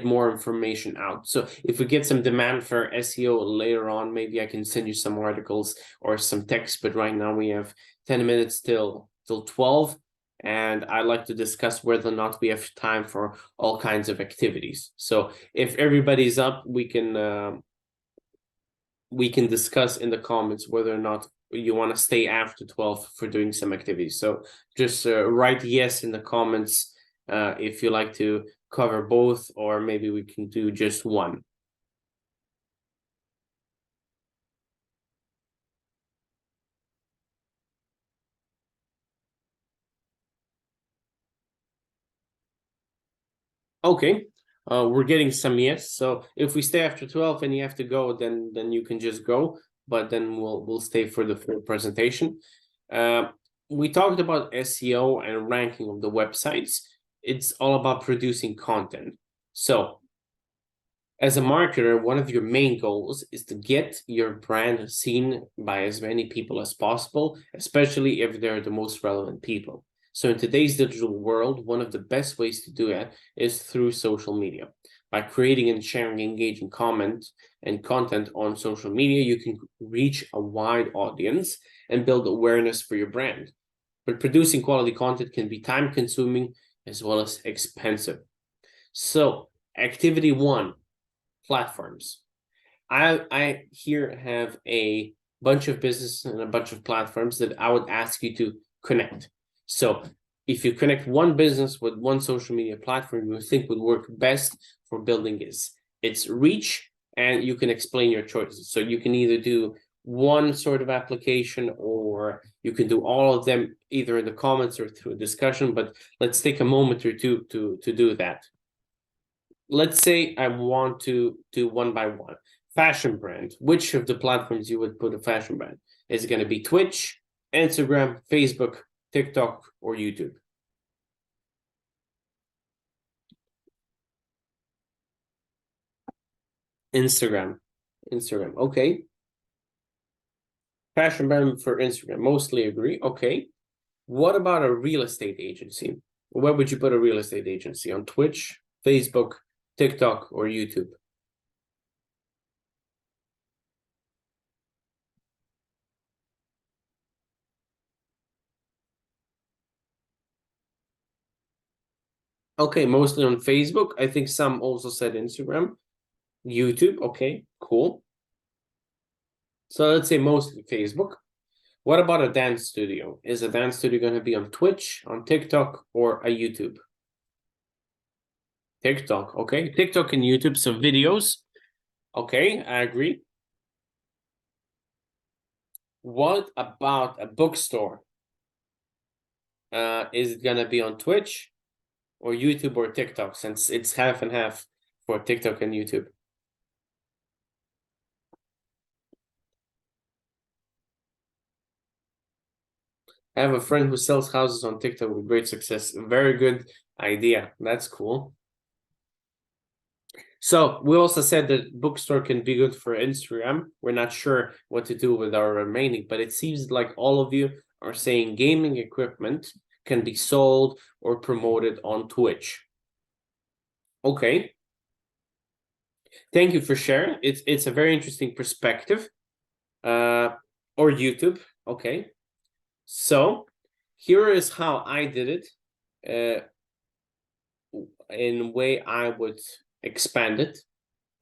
more information out. So if we get some demand for SEO later on, maybe I can send you some articles or some text, but right now we have 10 minutes till 12, and I'd like to discuss whether or not we have time for all kinds of activities. So if everybody's up, we can discuss in the comments whether or not you want to stay after 12 for doing some activities. So just write yes in the comments if you like to cover both, or maybe we can do just one. Okay, we're getting some yes. So if we stay after 12 and you have to go, then you can just go, but then we'll stay for the full presentation. We talked about SEO and ranking of the websites. It's all about producing content. So as a marketer, one of your main goals is to get your brand seen by as many people as possible, especially if they're the most relevant people. So in today's digital world, one of the best ways to do that is through social media. By creating and sharing engaging content on social media, you can reach a wide audience and build awareness for your brand. But producing quality content can be time-consuming as well as expensive. So, activity 1, platforms. I here have a bunch of businesses and a bunch of platforms that I would ask you to connect. So if you connect one business with one social media platform you think would work best for building its reach, and you can explain your choices. So you can either do one sort of application, or you can do all of them either in the comments or through a discussion, but let's take a moment or two to do that. Let's say I want to do one by one. Fashion brand. Which of the platforms you would put a fashion brand? Is it going to be Twitch, Instagram, Facebook, TikTok, or YouTube? Instagram. Okay. Fashion brand for Instagram. Mostly agree. Okay. What about a real estate agency? Where would you put a real estate agency? On Twitch, Facebook, TikTok, or YouTube? Okay, mostly on Facebook. I think some also said Instagram. YouTube, okay, cool. So let's say mostly Facebook. What about a dance studio? Is a dance studio going to be on Twitch, on TikTok, or a YouTube? TikTok, okay. TikTok and YouTube, so videos. Okay, I agree. What about a bookstore? Is it gonna be on Twitch or YouTube or TikTok, since it's half and half for TikTok and YouTube? I have a friend who sells houses on TikTok with great success. Very good idea. That's cool. So we also said that bookstore can be good for Instagram. We're not sure what to do with our remaining, but it seems like all of you are saying gaming equipment can be sold or promoted on Twitch. Okay. Thank you for sharing. It's a very interesting perspective. Or YouTube. Okay. So here is how I did it. In a way I would expand it.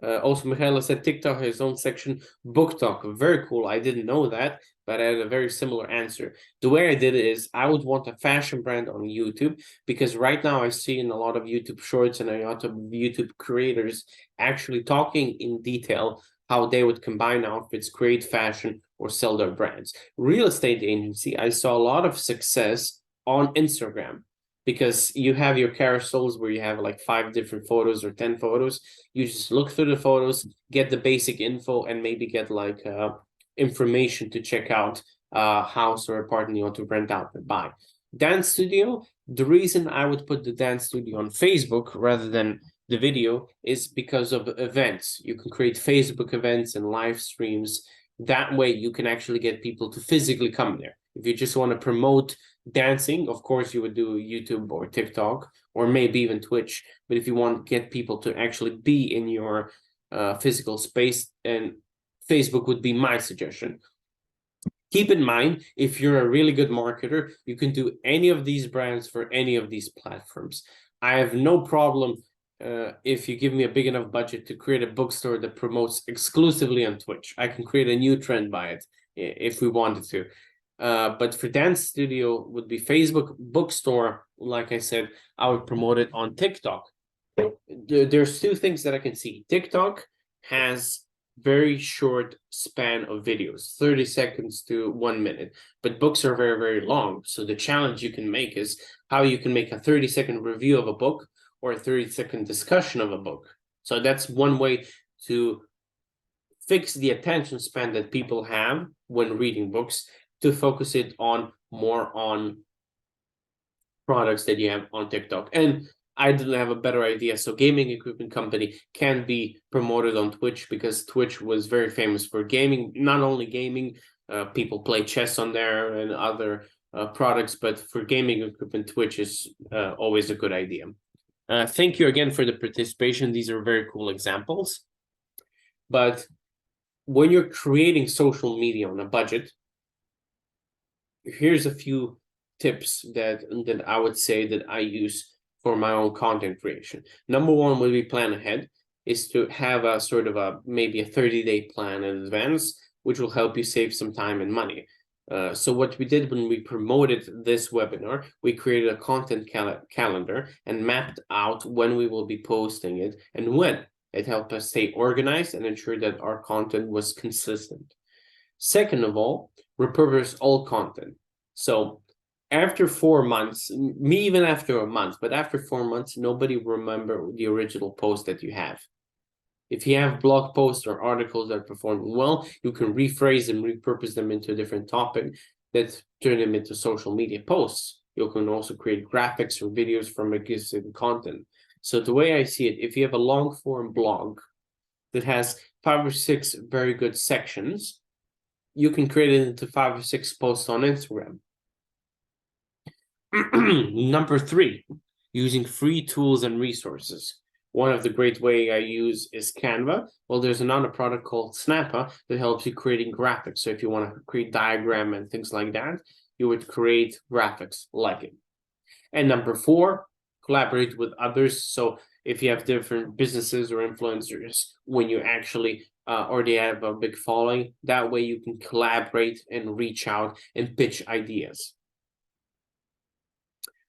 Also, Michaela said TikTok has its own section, Book Talk. Very cool. I didn't know that, but I had a very similar answer. The way I did it is I would want a fashion brand on YouTube, because right now I see in a lot of YouTube shorts and a lot of YouTube creators actually talking in detail how they would combine outfits, create fashion, or sell their brands. Real estate agency, I saw a lot of success on Instagram, because you have your carousels where you have like 5 different photos or 10 photos. You just look through the photos, get the basic info, and maybe get like information to check out a house or apartment you want to rent out and buy. Dance studio, the reason I would put the dance studio on Facebook rather than the video is because of events. You can create Facebook events and live streams. That way you can actually get people to physically come there. If you just want to promote dancing, of course you would do YouTube or TikTok or maybe even Twitch. But if you want to get people to actually be in your physical space, and Facebook would be my suggestion. Keep in mind, if you're a really good marketer, you can do any of these brands for any of these platforms. I have no problem if you give me a big enough budget to create a bookstore that promotes exclusively on Twitch. I can create a new trend by it if we wanted to. But for dance studio would be Facebook. Bookstore, like I said, I would promote it on TikTok. There's 2 things that I can see. TikTok has very short span of videos, 30 seconds to 1 minute, but books are very, very long. So the challenge you can make is how you can make a 30-second review of a book or a 30-second discussion of a book. So that's one way to fix the attention span that people have when reading books, to focus it on more on products that you have on TikTok. And I didn't have a better idea. So gaming equipment company can be promoted on Twitch, because Twitch was very famous for gaming. Not only gaming, people play chess on there and other products, but for gaming equipment, Twitch is always a good idea. Thank you again for the participation. These are very cool examples. But when you're creating social media on a budget, here's a few tips that I would say that I use for my own content creation. Number 1 would be plan ahead, is to have a sort of a maybe a 30-day plan in advance, which will help you save some time and money. So what we did when we promoted this webinar, we created a content calendar and mapped out when we will be posting it and when. It helped us stay organized and ensure that our content was consistent. Second of all, repurpose all content. So after 4 months, me even after a month, but after 4 months, nobody will remember the original post that you have. If you have blog posts or articles that are performing well, you can rephrase and repurpose them into a different topic that turn them into social media posts. You can also create graphics or videos from existing content. So the way I see it, if you have a long form blog that has 5 or 6 very good sections, you can create it into 5 or 6 posts on Instagram. Number 3, using free tools and resources. One of the great way I use is Canva. Well, there's another product called Snappa that helps you creating graphics. So if you want to create diagram and things like that, you would create graphics like it. And number 4, collaborate with others. So if you have different businesses or influencers, when you actually already have a big following, that way you can collaborate and reach out and pitch ideas.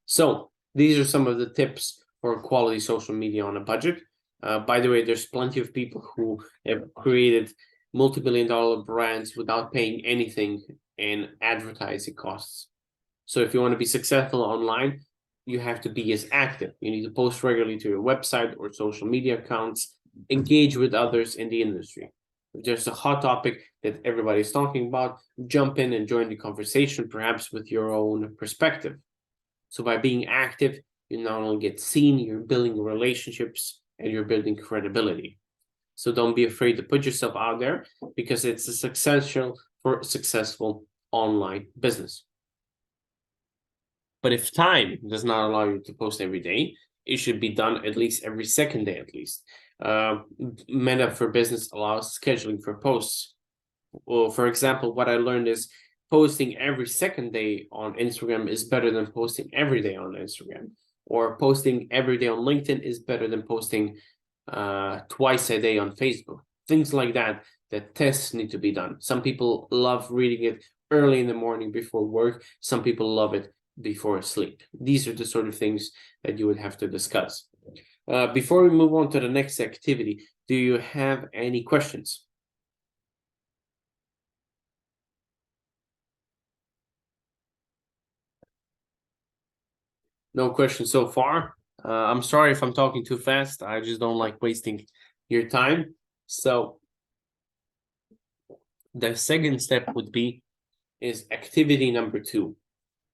So these are some of the tips for quality social media on a budget. By the way, there's plenty of people who have created multi-million-dollar brands without paying anything in advertising costs. So if you want to be successful online, you have to be as active. You need to post regularly to your website or social media accounts, engage with others in the industry. If there's a hot topic that everybody's talking about, jump in and join the conversation, perhaps with your own perspective. So by being active, you not only get seen, you're building relationships and you're building credibility. So don't be afraid to put yourself out there, because it's essential for successful online business. But if time does not allow you to post every day, it should be done at least every second day at least. Meta for Business allows scheduling for posts. Well, for example, what I learned is posting every second day on Instagram is better than posting every day on Instagram. Or posting every day on LinkedIn is better than posting twice a day on Facebook. Things like that, that tests need to be done. Some people love reading it early in the morning before work. Some people love it before sleep. These are the sort of things that you would have to discuss. Before we move on to the next activity, do you have any questions? No questions so far. I'm sorry if I'm talking too fast. I just don't like wasting your time. So the second step would be activity number 2,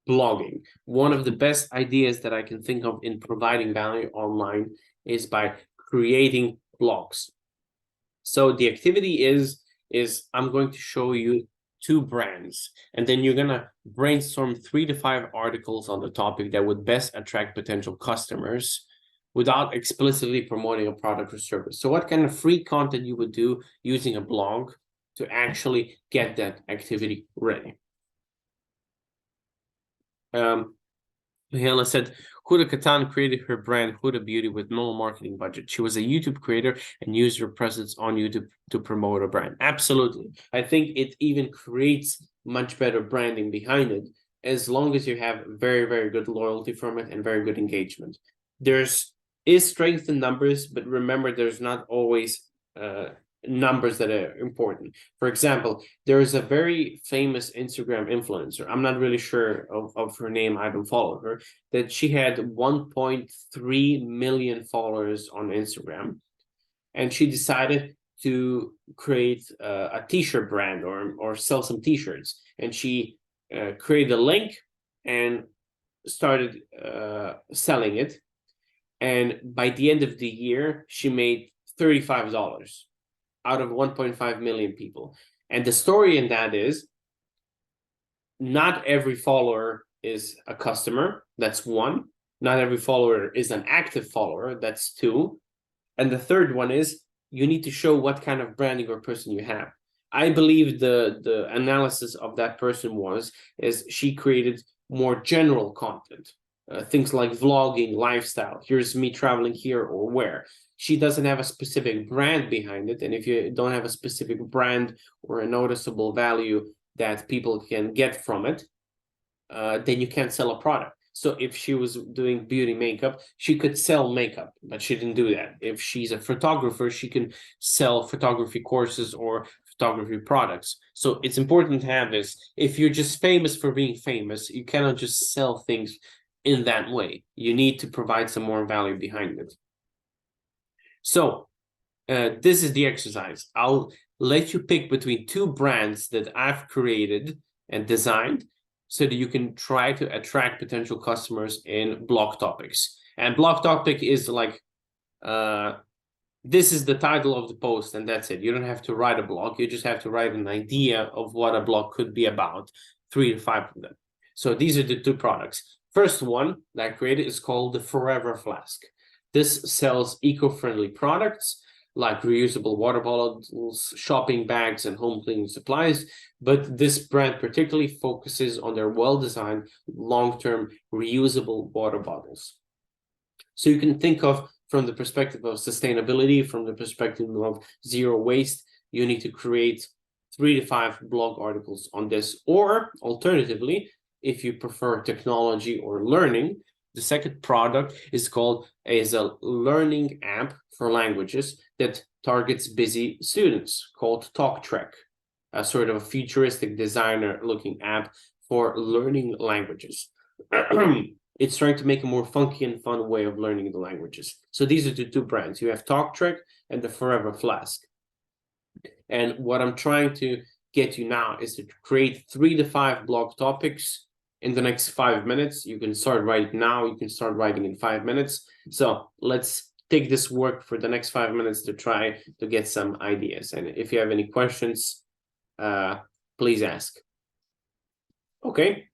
blogging. One of the best ideas that I can think of in providing value online is by creating blogs. So the activity is I'm going to show you 2 brands, and then you're gonna brainstorm 3 to 5 articles on the topic that would best attract potential customers without explicitly promoting a product or service. So what kind of free content you would do using a blog to actually get that activity ready. Mihaela said, Huda Katan created her brand Huda Beauty with no marketing budget. She was a YouTube creator and used her presence on YouTube to promote a brand. Absolutely. I think it even creates much better branding behind it, as long as you have very, very good loyalty from it and very good engagement. There's strength in numbers, but remember, there's not always numbers that are important. For example, there is a very famous Instagram influencer. I'm not really sure of her name. I don't follow her. That she had 1.3 million followers on Instagram, and she decided to create a t-shirt brand or sell some t-shirts. And she created a link and started selling it. And by the end of the year, she made $35 out of 1.5 million people. And the story in that is, not every follower is a customer. That's 1. Not every follower is an active follower. That's 2. And the third one is, you need to show what kind of branding or person you have. I believe the analysis of that person is she created more general content. Things like vlogging, lifestyle. Here's me traveling here or where. She doesn't have a specific brand behind it. And if you don't have a specific brand or a noticeable value that people can get from it, then you can't sell a product. So if she was doing beauty makeup, she could sell makeup, but she didn't do that. If she's a photographer, she can sell photography courses or photography products. So it's important to have this. If you're just famous for being famous, you cannot just sell things in that way. You need to provide some more value behind it. So this is the exercise. I'll let you pick between 2 brands that I've created and designed, so that you can try to attract potential customers in blog topics. And blog topic is like, this is the title of the post, and that's it. You don't have to write a blog. You just have to write an idea of what a blog could be about, 3 to 5 of them. So these are the 2 products. First one that I created is called the Forever Flask. This sells eco-friendly products like reusable water bottles, shopping bags, and home cleaning supplies. But this brand particularly focuses on their well-designed, long-term reusable water bottles. So you can think of from the perspective of sustainability, from the perspective of zero waste, you need to create 3 to 5 blog articles on this. Or alternatively, if you prefer technology or learning, the second product is a learning app for languages that targets busy students called TalkTrack, a sort of a futuristic designer looking app for learning languages. It's trying to make a more funky and fun way of learning the languages. So these are the two brands. You have TalkTrack and the Forever Flask. And what I'm trying to get you now is to create 3 to 5 blog topics in the next 5 minutes. You can start writing now. You can start writing in 5 minutes. So let's take this work for the next 5 minutes to try to get some ideas. And if you have any questions, please ask. Okay.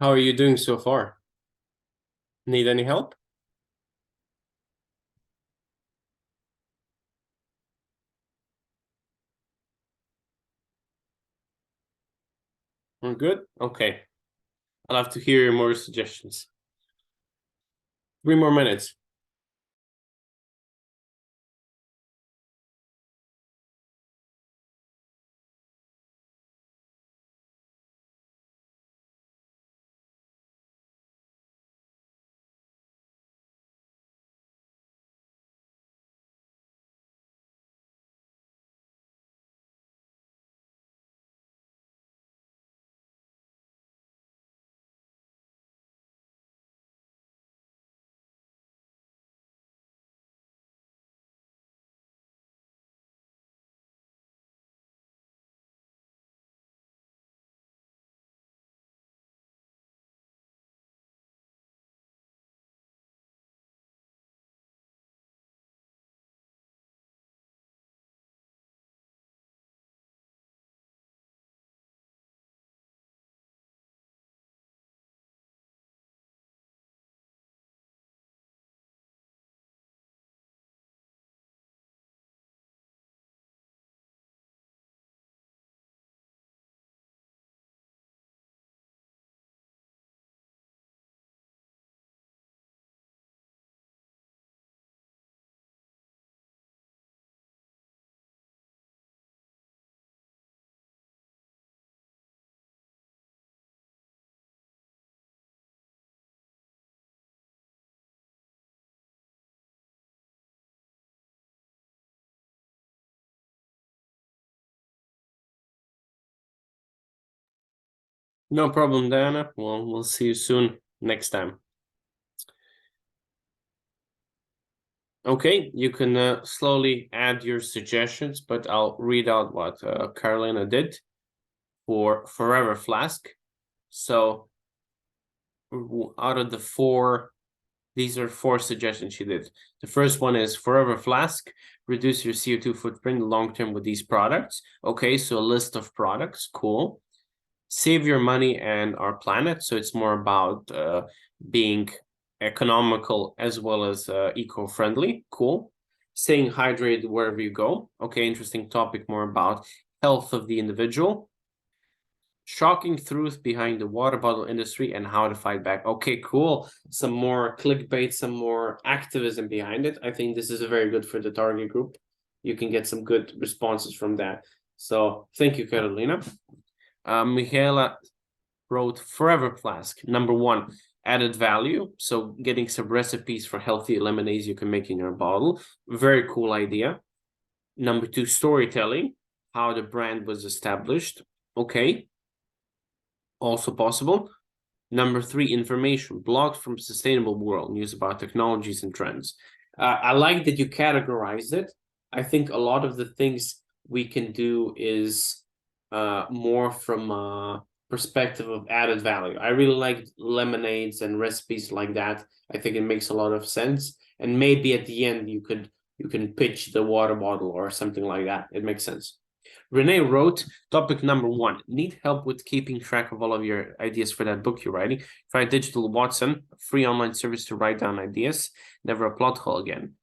How are you doing so far? Need any help? We're good? Okay. I'll have to hear more suggestions. 3 more minutes. No problem, Diana. Well, we'll see you soon next time. Okay, you can slowly add your suggestions, but I'll read out what Carolina did for Forever Flask. So out of the 4, these are 4 suggestions she did. The first one is Forever Flask, reduce your CO2 footprint long-term with these products. Okay, so a list of products, cool. Save your money and our planet. So it's more about being economical as well as eco-friendly, cool. Staying hydrated wherever you go. Okay, interesting topic, more about health of the individual. Shocking truth behind the water bottle industry and how to fight back. Okay, cool. Some more clickbait, some more activism behind it. I think this is very good for the target group. You can get some good responses from that. So thank you, Carolina. Michaela wrote Forever Flask. Number 1, added value. So getting some recipes for healthy lemonades you can make in your bottle. Very cool idea. Number 2, storytelling. How the brand was established. Okay. Also possible. Number 3, information. Blogs from sustainable world. News about technologies and trends. I like that you categorized it. I think a lot of the things we can do is more from a perspective of added value. I really like lemonades and recipes like that. I think it makes a lot of sense. And maybe at the end you can pitch the water bottle or something like that. It makes sense. Renee wrote, topic number 1, need help with keeping track of all of your ideas for that book you're writing? Try Digital Watson, a free online service to write down ideas. Never a plot hole again.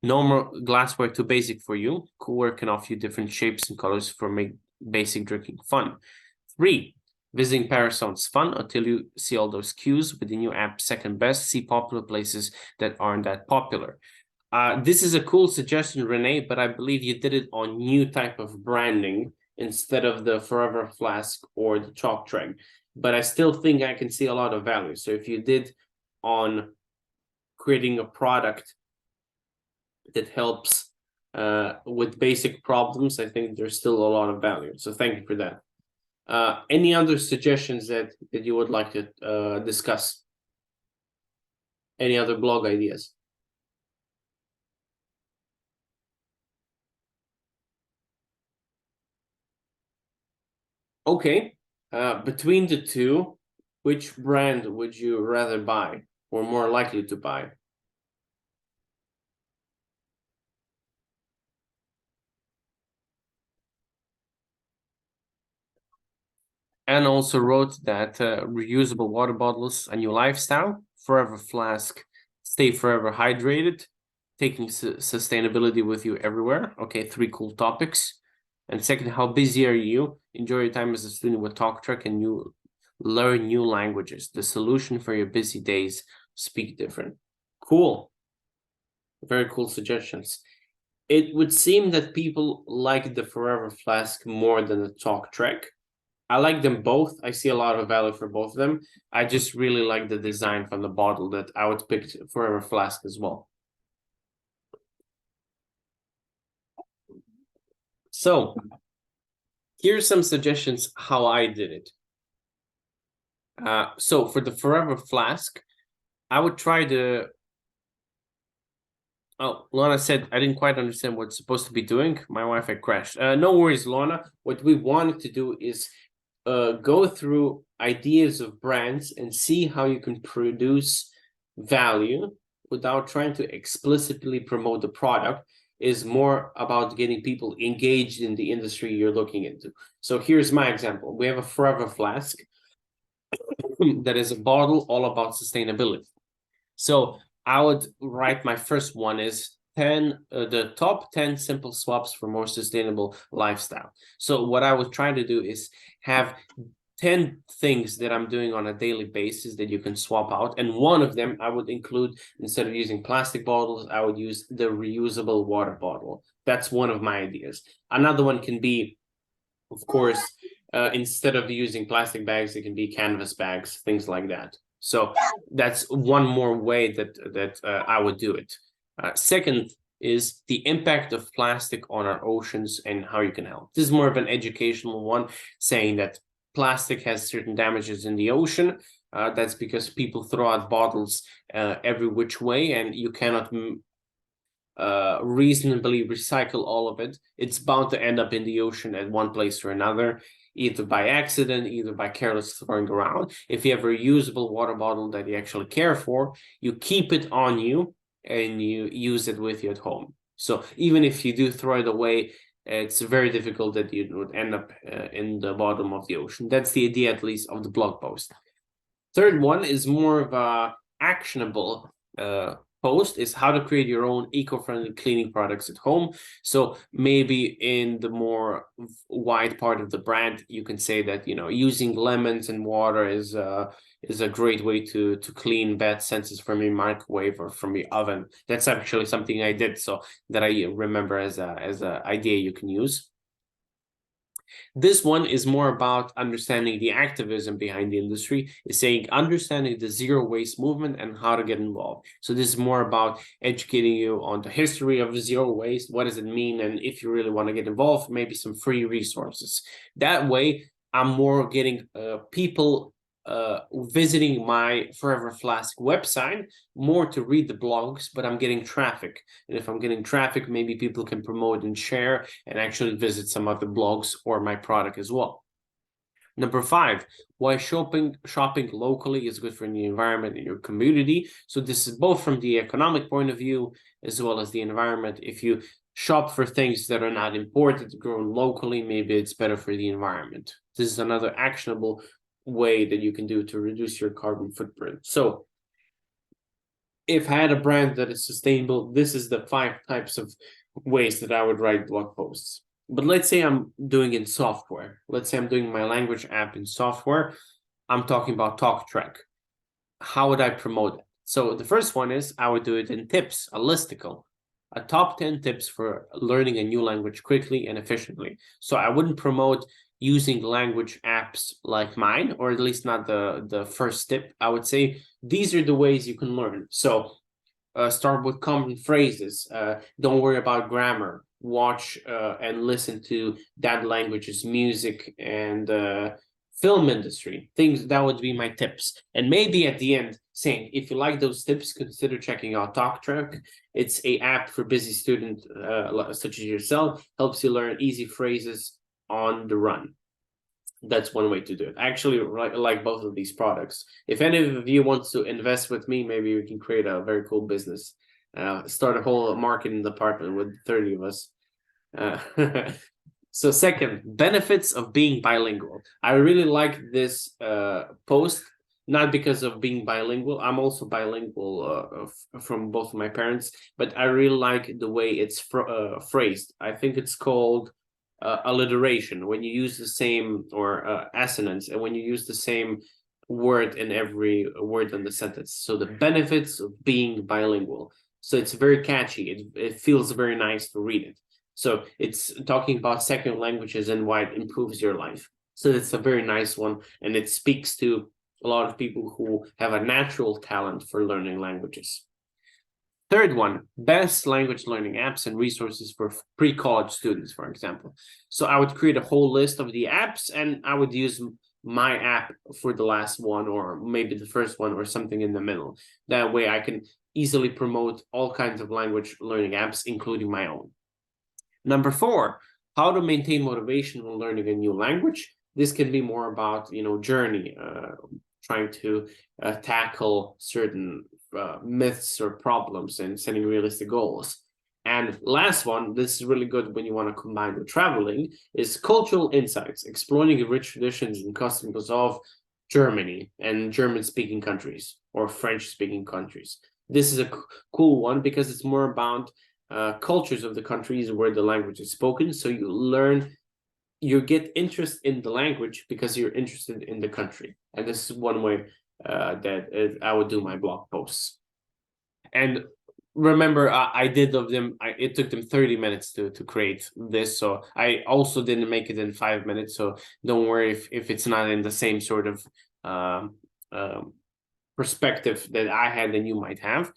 No more glassware too basic for you. Cooler can offer you different shapes and colors for make basic drinking fun. 3, visiting Paris sounds fun until you see all those cues with the new app Second Best. See popular places that aren't that popular. This is a cool suggestion, Renee, but I believe you did it on new type of branding instead of the Forever Flask or the Chalk Track. But I still think I can see a lot of value. So if you did on creating a product that helps with basic problems, I think there's still a lot of value. So thank you for that. Any other suggestions that you would like to discuss? Any other blog ideas? Okay, between the 2, which brand would you rather buy or more likely to buy? And also wrote that reusable water bottles, a new lifestyle. Forever Flask, stay forever hydrated. Taking sustainability with you everywhere. Okay, 3 cool topics. And second, how busy are you? Enjoy your time as a student with Talk Track and you learn new languages. The solution for your busy days, speak different. Cool. Very cool suggestions. It would seem that people like the Forever Flask more than the Talk Track. I like them both. I see a lot of value for both of them. I just really like the design from the bottle that I would pick Forever Flask as well. So here's some suggestions how I did it. So for the Forever Flask, I would try to... Oh, Lana said, I didn't quite understand what it's supposed to be doing. My Wi-Fi crashed. No worries, Lana. What we wanted to do is go through ideas of brands and see how you can produce value without trying to explicitly promote the product. Is more about getting people engaged in the industry you're looking into. So here's my example. We have a Forever Flask that is a bottle all about sustainability. So I would write my first one is the top 10 simple swaps for more sustainable lifestyle. So what I would try to do is have 10 things that I'm doing on a daily basis that you can swap out. And one of them I would include, instead of using plastic bottles, I would use the reusable water bottle. That's one of my ideas. Another one can be, of course, instead of using plastic bags, it can be canvas bags, things like that. So that's one more way that I would do it. Second is the impact of plastic on our oceans and how you can help. This is more of an educational one, saying that plastic has certain damages in the ocean. That's because people throw out bottles every which way, and you cannot reasonably recycle all of it. It's bound to end up in the ocean at one place or another. either by accident, either by careless throwing around. If you have a reusable water bottle that you actually care for, you keep it on you and you use it with you at home. So even if you do throw it away, it's very difficult that you would end up in the bottom of the ocean. That's the idea, at least, of the blog post. Third one is more of a actionable post, is how to create your own eco-friendly cleaning products at home. So maybe in the more wide part of the brand, you can say that, you know, using lemons and water is a great way to clean bad senses from your microwave or from your oven. That's actually something I did, so that I remember as a idea you can use. This one is more about understanding the activism behind the industry, is saying understanding the zero waste movement and how to get involved. So this is more about educating you on the history of zero waste, what does it mean, and if you really want to get involved, maybe some free resources. That way, I'm more getting people visiting my Forever Flask website more to read the blogs, but I'm getting traffic. And if I'm getting traffic, maybe people can promote and share and actually visit some of the blogs or my product as well. Number 5, why shopping locally is good for the environment and your community. So this is both from the economic point of view as well as the environment. If you shop for things that are not imported, grown locally, maybe it's better for the environment. This is another actionable way that you can do to reduce your carbon footprint. So if I had a brand that is sustainable, this is the 5 types of ways that I would write blog posts. But let's say I'm doing in software. Let's say I'm doing my language app in software. I'm talking about TalkTrack. How would I promote it? So the first one is I would do it in tips, a listicle, a top 10 tips for learning a new language quickly and efficiently. So I wouldn't promote using language apps like mine, or at least not the first tip. I would say these are the ways you can learn. So start with common phrases. Don't worry about grammar. Watch and listen to that language's music and film industry. Things that would be my tips. And maybe at the end saying, if you like those tips, consider checking out TalkTrack. It's an app for busy students such as yourself. Helps you learn easy phrases on the run. That's one way to do it. I actually like both of these products. If any of you wants to invest with me, maybe we can create a very cool business. Start a whole marketing department with 30 of us. So second, benefits of being bilingual. I really like this post, not because of being bilingual. I'm also bilingual from both of my parents, but I really like the way it's phrased. I think it's called alliteration, when you use the same, or assonance, and when you use the same word in every word in the sentence. So the benefits of being bilingual. So it's very catchy. It feels very nice to read it. So it's talking about second languages and why it improves your life. So it's a very nice one, and it speaks to a lot of people who have a natural talent for learning languages. Third one, best language learning apps and resources for pre-college students, for example. So I would create a whole list of the apps, and I would use my app for the last one, or maybe the first one, or something in the middle. That way I can easily promote all kinds of language learning apps, including my own. Number 4, how to maintain motivation when learning a new language. This can be more about, journey, trying to tackle certain myths or problems and setting realistic goals. And last one, this is really good when you want to combine with traveling, is cultural insights, exploring the rich traditions and customs of Germany and German-speaking countries or French-speaking countries. This is a cool one because it's more about cultures of the countries where the language is spoken. So you get interest in the language because you're interested in the country. And this is one way that I would do my blog posts. And remember, I did of them, it took them 30 minutes to create this. So I also didn't make it in 5 minutes. So don't worry if it's not in the same sort of perspective that I had and you might have.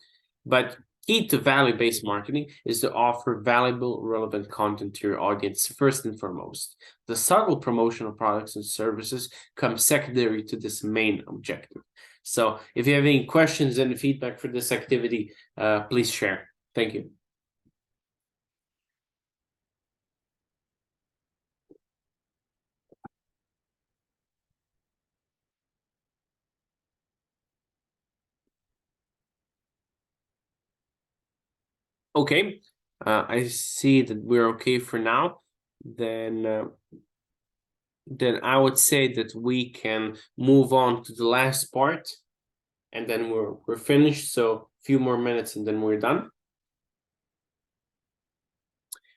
But key to value-based marketing is to offer valuable, relevant content to your audience first and foremost. The subtle promotion of products and services comes secondary to this main objective. So if you have any questions and feedback for this activity, please share. Thank you. Okay, I see that we're okay for now. Then I would say that we can move on to the last part, and then we're finished. So a few more minutes, and then we're done.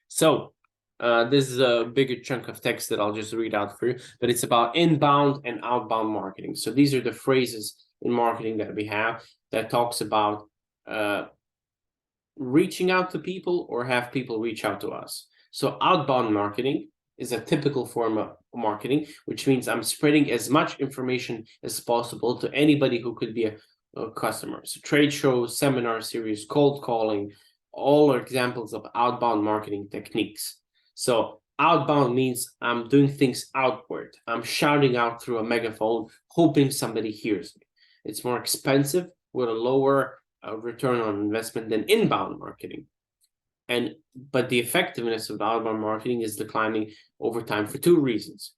So this is a bigger chunk of text that I'll just read out for you, but it's about inbound and outbound marketing. So these are the phrases in marketing that we have that talks about reaching out to people or have people reach out to us. So outbound marketing is a typical form of marketing, which means I'm spreading as much information as possible to anybody who could be a customer. So trade shows, seminar series, cold calling, all are examples of outbound marketing techniques. So outbound means I'm doing things outward. I'm shouting out through a megaphone, hoping somebody hears me. It's more expensive with a lower return on investment than inbound marketing. But the effectiveness of outbound marketing is declining over time for two reasons.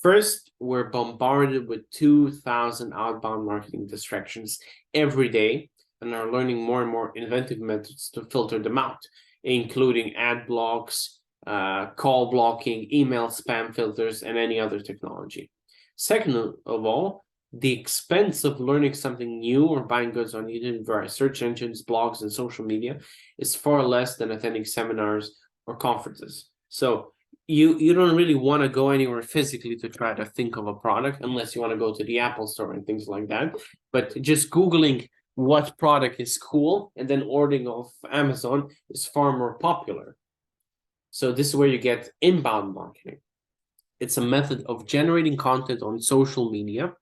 First, we're bombarded with 2,000 outbound marketing distractions every day and are learning more and more inventive methods to filter them out, including ad blocks, call blocking, email spam filters, and any other technology. Second of all, the expense of learning something new or buying goods on YouTube via search engines, blogs, and social media is far less than attending seminars or conferences. So you don't really want to go anywhere physically to try to think of a product unless you want to go to the Apple store and things like that. But just Googling what product is cool and then ordering off Amazon is far more popular. So this is where you get inbound marketing. It's a method of generating content on social media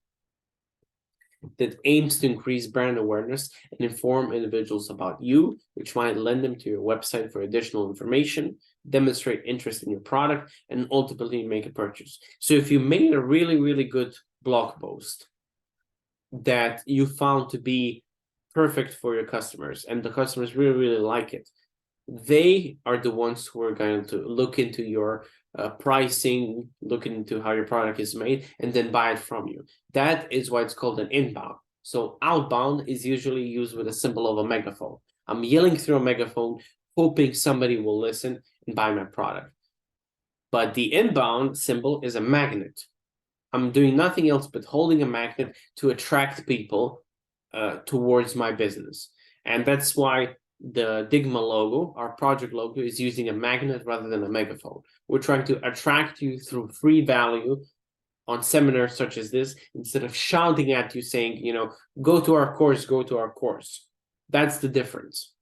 that aims to increase brand awareness and inform individuals about you, which might lend them to your website for additional information, demonstrate interest in your product, and ultimately make a purchase. So if you made a really, really good blog post that you found to be perfect for your customers, and the customers really, really like it, they are the ones who are going to look into your pricing, look into how your product is made, and then buy it from you. That is why it's called an inbound. So outbound is usually used with a symbol of a megaphone. I'm yelling through a megaphone, hoping somebody will listen and buy my product. But the inbound symbol is a magnet. I'm doing nothing else but holding a magnet to attract people towards my business. And that's why the DIGMA logo, our project logo, is using a magnet rather than a megaphone. We're trying to attract you through free value on seminars such as this, instead of shouting at you saying, you know, go to our course, go to our course. That's the difference.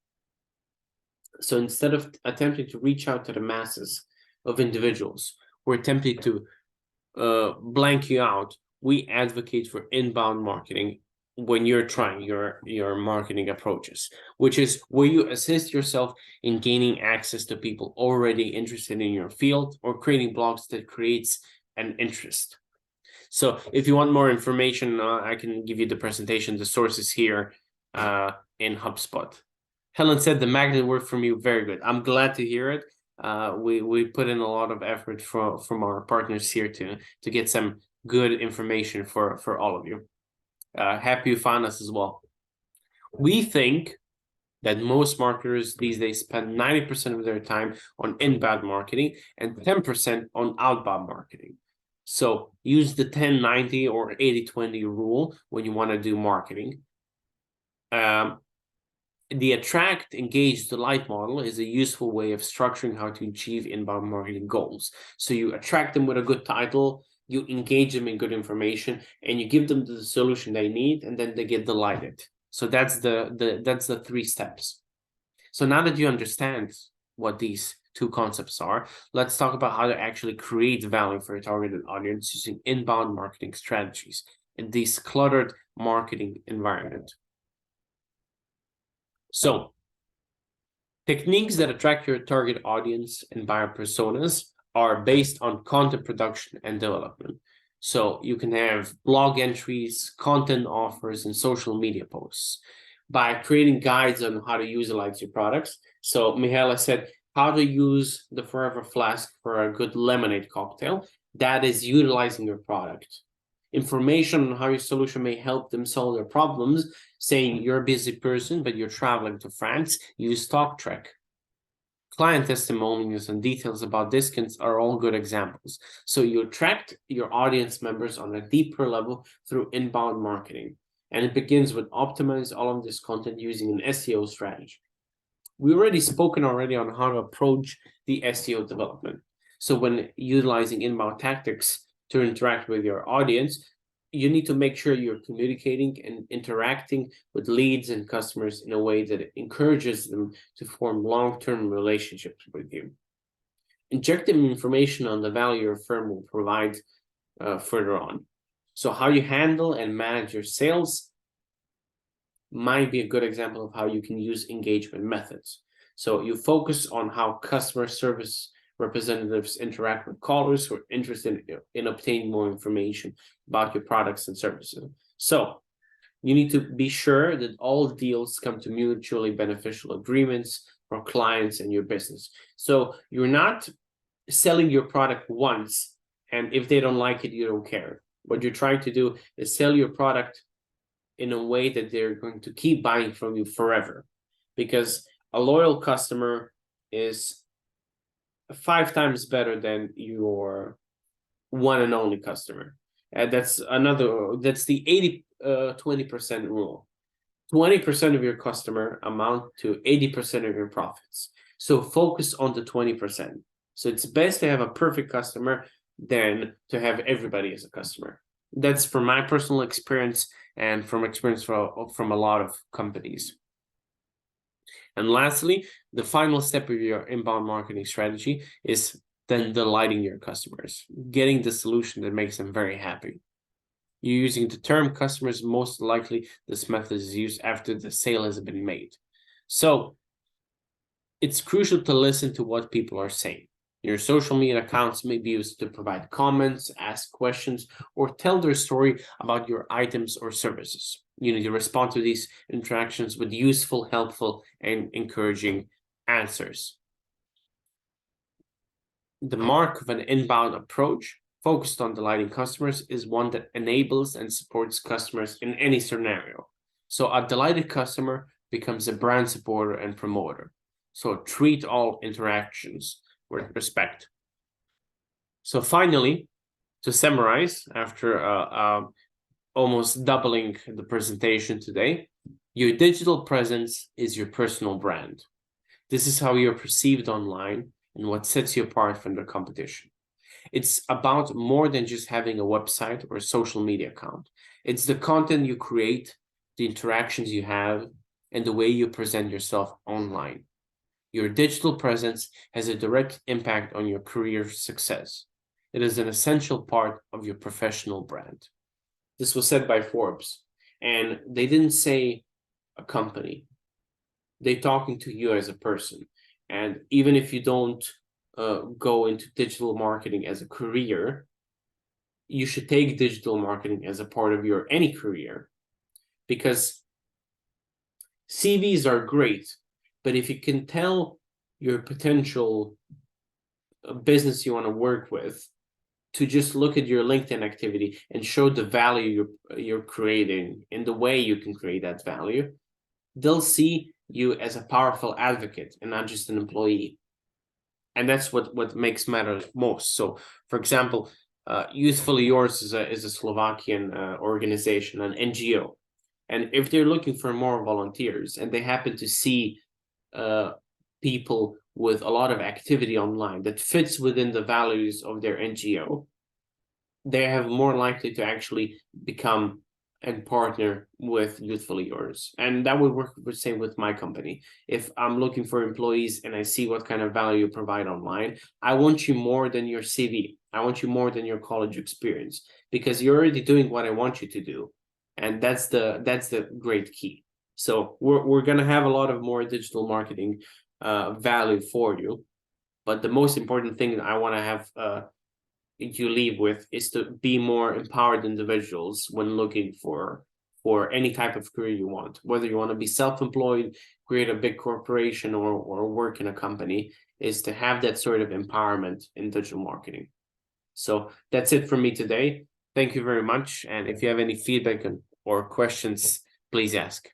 So instead of attempting to reach out to the masses of individuals, we're attempting to blank you out. We advocate for inbound marketing when you're trying your marketing approaches, which is where you assist yourself in gaining access to people already interested in your field or creating blogs that creates an interest. So if you want more information, I can give you the presentation, the sources here in HubSpot. Helen said the magnet worked for me very good. I'm glad to hear it. We put in a lot of effort from our partners here to get some good information for all of you. Happy you found us as well. We think that most marketers these days spend 90% of their time on inbound marketing and 10% on outbound marketing. So use the 10-90 or 80-20 rule when you want to do marketing. The attract, engage, delight model is a useful way of structuring how to achieve inbound marketing goals. So you attract them with a good title, you engage them in good information, and you give them the solution they need, and then they get delighted. So that's the 3 steps. So now that you understand what these 2 concepts are, let's talk about how to actually create value for a targeted audience using inbound marketing strategies in this cluttered marketing environment. So techniques that attract your target audience and buyer personas are based on content production and development. So you can have blog entries, content offers, and social media posts by creating guides on how to utilize your products. So Mihaela said how to use the Forever Flask for a good lemonade cocktail. That is utilizing your product. Information on how your solution may help them solve their problems, saying you're a busy person, but you're traveling to France, use Talk Track. client testimonials and details about discounts are all good examples. So you attract your audience members on a deeper level through inbound marketing. And it begins with optimize all of this content using an SEO strategy. We already spoken on how to approach the SEO development. So when utilizing inbound tactics to interact with your audience, you need to make sure you're communicating and interacting with leads and customers in a way that encourages them to form long-term relationships with you. Inject them information on the value your firm will provide further on. So how you handle and manage your sales might be a good example of how you can use engagement methods. So you focus on how customer service representatives interact with callers who are interested in obtaining more information about your products and services. So you need to be sure that all deals come to mutually beneficial agreements for clients and your business. So you're not selling your product once, and if they don't like it, you don't care. What you're trying to do is sell your product in a way that they're going to keep buying from you forever, because a loyal customer is 5 times better than your one and only customer. And that's the 80-20% rule. 20% of your customer amount to 80% of your profits. So focus on the 20%. So it's best to have a perfect customer than to have everybody as a customer. That's from my personal experience and from experience from a lot of companies. And lastly, the final step of your inbound marketing strategy is then delighting your customers, getting the solution that makes them very happy. You're using the term customers, most likely this method is used after the sale has been made. So it's crucial to listen to what people are saying. Your social media accounts may be used to provide comments, ask questions, or tell their story about your items or services. You need to respond to these interactions with useful, helpful, and encouraging answers. The mark of an inbound approach focused on delighting customers is one that enables and supports customers in any scenario. So a delighted customer becomes a brand supporter and promoter. So treat all interactions with respect. So finally, to summarize, after almost doubling the presentation today, your digital presence is your personal brand. This is how you're perceived online and what sets you apart from the competition. It's about more than just having a website or a social media account. It's the content you create, the interactions you have, and the way you present yourself online. Your digital presence has a direct impact on your career success. It is an essential part of your professional brand. This was said by Forbes, and they didn't say a company. They're talking to you as a person. And even if you don't go into digital marketing as a career, you should take digital marketing as a part of your any career, because CVs are great, but if you can tell your potential business you want to work with to just look at your LinkedIn activity and show the value you're creating and the way you can create that value, they'll see you as a powerful advocate and not just an employee. And that's what makes matter most. So, for example, Youthfully Yours is a Slovakian organization, an NGO. And if they're looking for more volunteers and they happen to see people with a lot of activity online that fits within the values of their NGO, they have more likely to actually become and partner with Youthfully Yours. And that would work the same with my company. If I'm looking for employees and I see what kind of value you provide online, I want you more than your CV. I want you more than your college experience, because you're already doing what I want you to do. And that's the great key. So we're going to have a lot of more digital marketing value for you. But the most important thing I want to have you leave with is to be more empowered individuals when looking for any type of career you want, whether you want to be self-employed, create a big corporation, or work in a company, is to have that sort of empowerment in digital marketing. So that's it for me today. Thank you very much. And if you have any feedback or questions, please ask.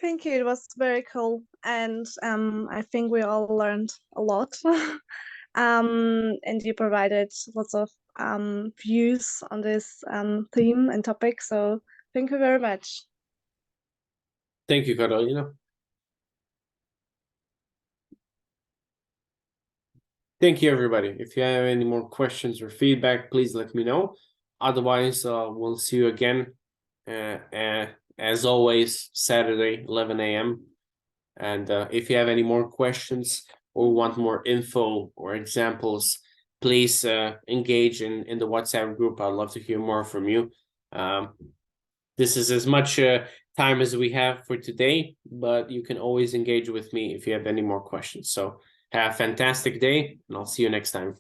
Thank you. It was very cool, and I think we all learned a lot. And you provided lots of views on this theme and topic. So thank you very much. Thank you, Carolina. Thank you, everybody. If you have any more questions or feedback, please let me know. Otherwise, we'll see you again, as always, Saturday, 11 a.m. And if you have any more questions or want more info or examples, please engage in the WhatsApp group. I'd love to hear more from you. This is as much time as we have for today, but you can always engage with me if you have any more questions. So have a fantastic day, and I'll see you next time.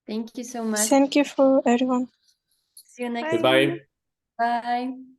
Thank you so much. Thank you for everyone. See you next Bye. time. Goodbye. Bye.